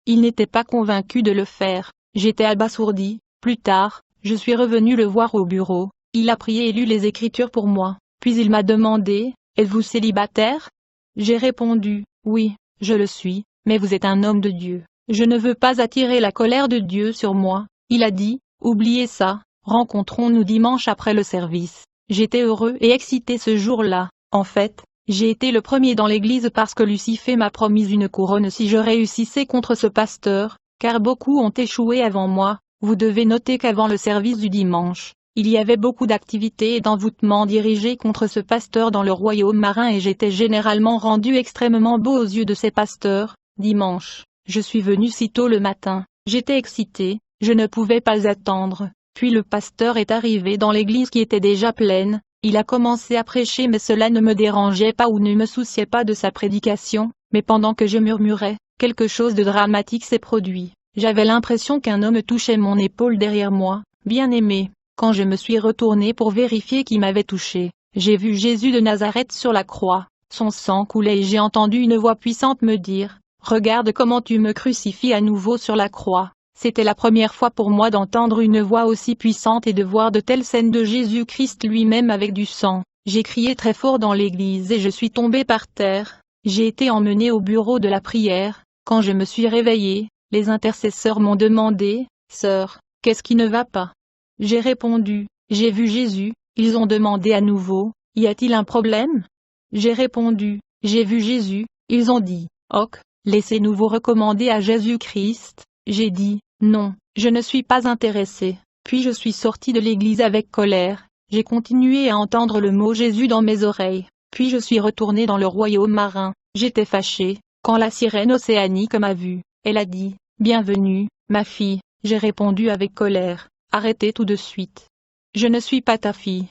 Il n'était pas convaincu de le faire. J'étais abasourdi. Plus tard, je suis revenu le voir au bureau. Il a prié et lu les Écritures pour moi. Puis il m'a demandé, « Êtes-vous célibataire ?» J'ai répondu, « Oui, je le suis, mais vous êtes un homme de Dieu. Je ne veux pas attirer la colère de Dieu sur moi. » Il a dit, « Oubliez ça, rencontrons-nous dimanche après le service. » J'étais heureux et excité ce jour-là. En fait, j'ai été le premier dans l'église parce que Lucifer m'a promis une couronne si je réussissais contre ce pasteur, car beaucoup ont échoué avant moi. Vous devez noter qu'avant le service du dimanche, il y avait beaucoup d'activités et d'envoûtements dirigés contre ce pasteur dans le royaume marin et j'étais généralement rendu extrêmement beau aux yeux de ces pasteurs. Dimanche, je suis venu si tôt le matin, j'étais excité, je ne pouvais pas attendre. Puis le pasteur est arrivé dans l'église qui était déjà pleine, il a commencé à prêcher mais cela ne me dérangeait pas ou ne me souciait pas de sa prédication, mais pendant que je murmurais, quelque chose de dramatique s'est produit. J'avais l'impression qu'un homme touchait mon épaule derrière moi, bien-aimé. Quand je me suis retourné pour vérifier qui m'avait touché, j'ai vu Jésus de Nazareth sur la croix, son sang coulait et j'ai entendu une voix puissante me dire, « Regarde comment tu me crucifies à nouveau sur la croix. » C'était la première fois pour moi d'entendre une voix aussi puissante et de voir de telles scènes de Jésus-Christ lui-même avec du sang. J'ai crié très fort dans l'église et je suis tombé par terre. J'ai été emmené au bureau de la prière. Quand je me suis réveillé, les intercesseurs m'ont demandé, « Sœur, qu'est-ce qui ne va pas ?» J'ai répondu, « j'ai vu Jésus. Ils ont demandé à nouveau, y a-t-il un problème? J'ai répondu, j'ai vu Jésus. Ils ont dit, ok, laissez-nous vous recommander à Jésus-Christ. J'ai dit, non, je ne suis pas intéressé. Puis je suis sorti de l'église avec colère. J'ai continué à entendre le mot Jésus dans mes oreilles. Puis je suis retourné dans le royaume marin. J'étais fâché, quand la sirène océanique m'a vu. Elle a dit, bienvenue, ma fille. J'ai répondu avec colère, arrêtez tout de suite. Je ne suis pas ta fille.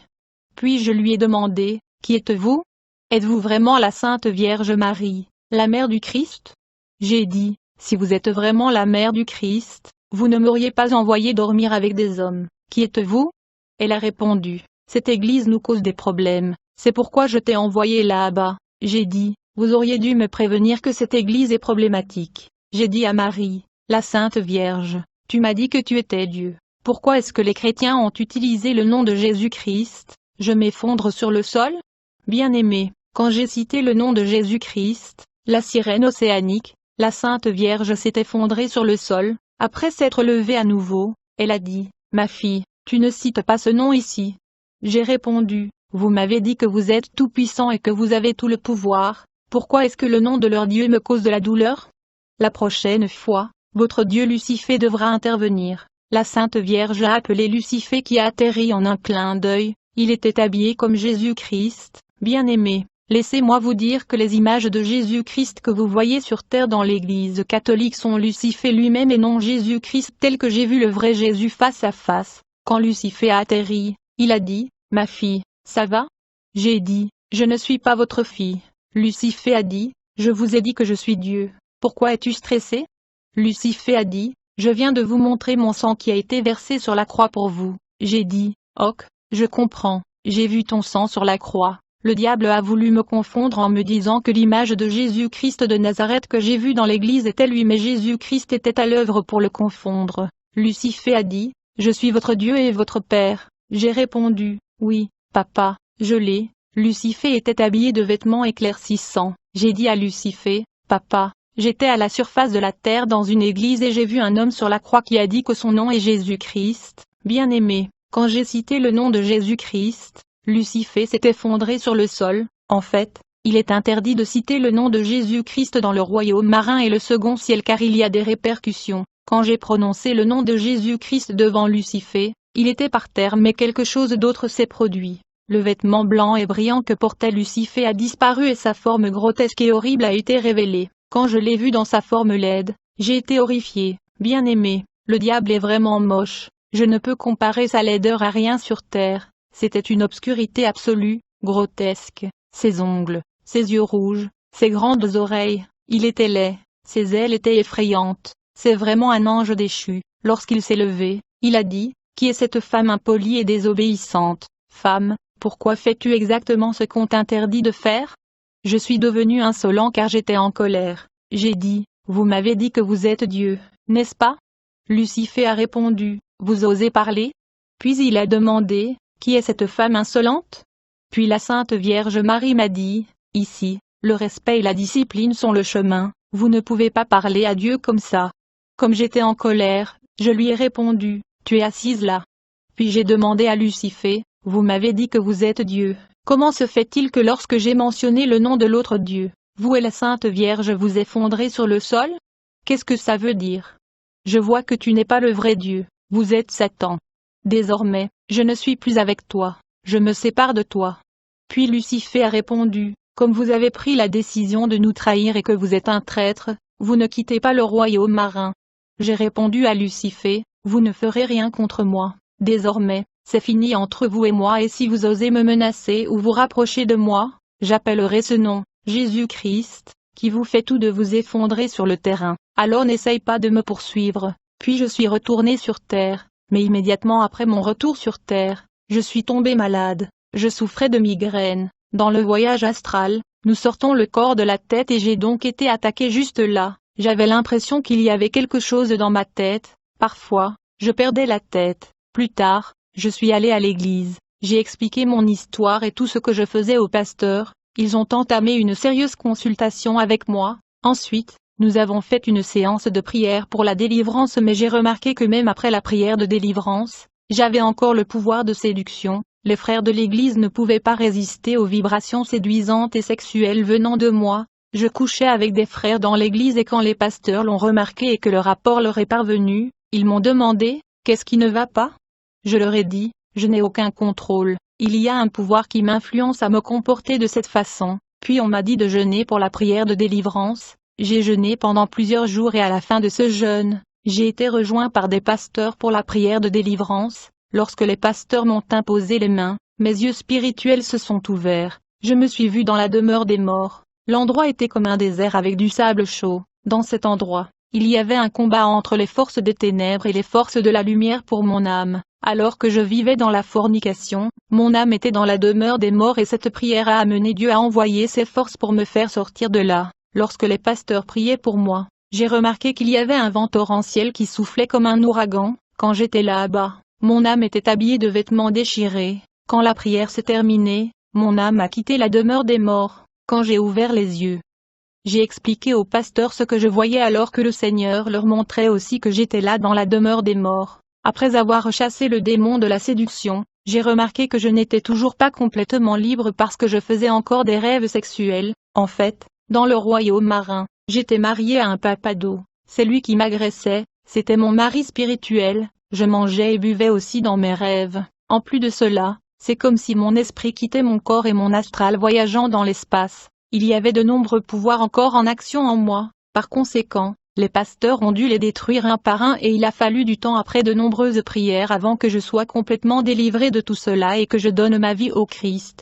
Puis je lui ai demandé, qui êtes-vous? Êtes-vous vraiment la Sainte Vierge Marie, la mère du Christ? J'ai dit, si vous êtes vraiment la mère du Christ, vous ne m'auriez pas envoyé dormir avec des hommes. Qui êtes-vous? Elle a répondu, cette église nous cause des problèmes, c'est pourquoi je t'ai envoyé là-bas. J'ai dit, vous auriez dû me prévenir que cette église est problématique. J'ai dit à Marie, la Sainte Vierge, tu m'as dit que tu étais Dieu. Pourquoi est-ce que les chrétiens ont utilisé le nom de Jésus-Christ? Je m'effondre sur le sol? Bien-aimé, quand j'ai cité le nom de Jésus-Christ, la sirène océanique, la Sainte Vierge s'est effondrée sur le sol. Après s'être levée à nouveau, elle a dit, ma fille, tu ne cites pas ce nom ici. J'ai répondu, vous m'avez dit que vous êtes tout-puissant et que vous avez tout le pouvoir, pourquoi est-ce que le nom de leur Dieu me cause de la douleur? La prochaine fois, votre Dieu Lucifer devra intervenir. La Sainte Vierge a appelé Lucifer qui a atterri en un clin d'œil, il était habillé comme Jésus-Christ. Bien-aimé, laissez-moi vous dire que les images de Jésus-Christ que vous voyez sur terre dans l'Église catholique sont Lucifer lui-même et non Jésus-Christ tel que j'ai vu le vrai Jésus face à face. Quand Lucifer a atterri, il a dit, ma fille, ça va? J'ai dit, je ne suis pas votre fille. Lucifer a dit, je vous ai dit que je suis Dieu. Pourquoi es-tu stressé? Lucifer a dit, je viens de vous montrer mon sang qui a été versé sur la croix pour vous. J'ai dit, ok, je comprends, j'ai vu ton sang sur la croix. Le diable a voulu me confondre en me disant que l'image de Jésus-Christ de Nazareth que j'ai vue dans l'église était lui mais Jésus-Christ était à l'œuvre pour le confondre. Lucifer a dit, je suis votre Dieu et votre Père. J'ai répondu, oui, papa, je l'ai. Lucifer était habillé de vêtements éclaircissants. J'ai dit à Lucifer, papa, j'étais à la surface de la terre dans une église et j'ai vu un homme sur la croix qui a dit que son nom est Jésus-Christ. Bien-aimé, quand j'ai cité le nom de Jésus-Christ, Lucifer s'est effondré sur le sol. En fait, il est interdit de citer le nom de Jésus-Christ dans le royaume marin et le second ciel car il y a des répercussions. Quand j'ai prononcé le nom de Jésus-Christ devant Lucifer, il était par terre mais quelque chose d'autre s'est produit. Le vêtement blanc et brillant que portait Lucifer a disparu et sa forme grotesque et horrible a été révélée. Quand je l'ai vu dans sa forme laide, j'ai été horrifié. Bien-aimé, le diable est vraiment moche. Je ne peux comparer sa laideur à rien sur terre. C'était une obscurité absolue, grotesque. Ses ongles, ses yeux rouges, ses grandes oreilles, il était laid. Ses ailes étaient effrayantes. C'est vraiment un ange déchu. Lorsqu'il s'est levé, il a dit, qui est cette femme impolie et désobéissante? Femme, pourquoi fais-tu exactement ce qu'on t'interdit de faire? Je suis devenu insolent car j'étais en colère. J'ai dit, vous m'avez dit que vous êtes Dieu, n'est-ce pas? Lucifer a répondu, vous osez parler? Puis il a demandé, qui est cette femme insolente? Puis la Sainte Vierge Marie m'a dit, ici, le respect et la discipline sont le chemin, vous ne pouvez pas parler à Dieu comme ça. Comme j'étais en colère, je lui ai répondu, tu es assise là. Puis j'ai demandé à Lucifer, vous m'avez dit que vous êtes Dieu. Comment se fait-il que lorsque j'ai mentionné le nom de l'autre Dieu, vous et la Sainte Vierge vous effondrez sur le sol? Qu'est-ce que ça veut dire? Je vois que tu n'es pas le vrai Dieu, vous êtes Satan. Désormais, je ne suis plus avec toi, je me sépare de toi. Puis Lucifer a répondu, comme vous avez pris la décision de nous trahir et que vous êtes un traître, vous ne quittez pas le royaume marin. J'ai répondu à Lucifer, vous ne ferez rien contre moi, désormais. C'est fini entre vous et moi et si vous osez me menacer ou vous rapprocher de moi, j'appellerai ce nom, Jésus-Christ, qui vous fait tout de vous effondrer sur le terrain. Alors n'essaye pas de me poursuivre. Puis je suis retourné sur terre, mais immédiatement après mon retour sur terre, je suis tombé malade, je souffrais de migraine. Dans le voyage astral, nous sortons le corps de la tête et j'ai donc été attaqué juste là. J'avais l'impression qu'il y avait quelque chose dans ma tête, parfois, je perdais la tête. Plus tard, je suis allé à l'église, j'ai expliqué mon histoire et tout ce que je faisais au pasteur, ils ont entamé une sérieuse consultation avec moi, ensuite, nous avons fait une séance de prière pour la délivrance mais j'ai remarqué que même après la prière de délivrance, J'avais encore le pouvoir de séduction, les frères de l'Église ne pouvaient pas résister aux vibrations séduisantes et sexuelles venant de moi. Je couchais avec des frères dans l'église et quand les pasteurs l'ont remarqué et que le rapport leur est parvenu, ils m'ont demandé, qu'est-ce qui ne va pas? Je leur ai dit, je n'ai aucun contrôle, il y a un pouvoir qui m'influence à me comporter de cette façon, puis on m'a dit de jeûner pour la prière de délivrance, j'ai jeûné pendant plusieurs jours et à la fin de ce jeûne, j'ai été rejoint par des pasteurs pour la prière de délivrance, lorsque les pasteurs m'ont imposé les mains, mes yeux spirituels se sont ouverts, je me suis vu dans la demeure des morts. L'endroit était comme un désert avec du sable chaud. Dans cet endroit, il y avait un combat entre les forces des ténèbres et les forces de la lumière pour mon âme. Alors que je vivais dans la fornication, mon âme était dans la demeure des morts et cette prière a amené Dieu à envoyer ses forces pour me faire sortir de là. Lorsque les pasteurs priaient pour moi, j'ai remarqué qu'il y avait un vent torrentiel qui soufflait comme un ouragan. Quand j'étais là-bas, mon âme était habillée de vêtements déchirés. Quand la prière s'est terminée, mon âme a quitté la demeure des morts. Quand j'ai ouvert les yeux, j'ai expliqué aux pasteurs ce que je voyais alors que le Seigneur leur montrait aussi que j'étais là dans la demeure des morts. Après avoir chassé le démon de la séduction, j'ai remarqué que je n'étais toujours pas complètement libre parce que je faisais encore des rêves sexuels. En fait, dans le royaume marin, j'étais mariée à un papado. C'est lui qui m'agressait, c'était mon mari spirituel, je mangeais et buvais aussi dans mes rêves. En plus de cela, c'est comme si mon esprit quittait mon corps et mon astral voyageant dans l'espace. Il y avait de nombreux pouvoirs encore en action en moi. Par conséquent, les pasteurs ont dû les détruire un par un et il a fallu du temps après de nombreuses prières avant que je sois complètement délivré de tout cela et que je donne ma vie au Christ.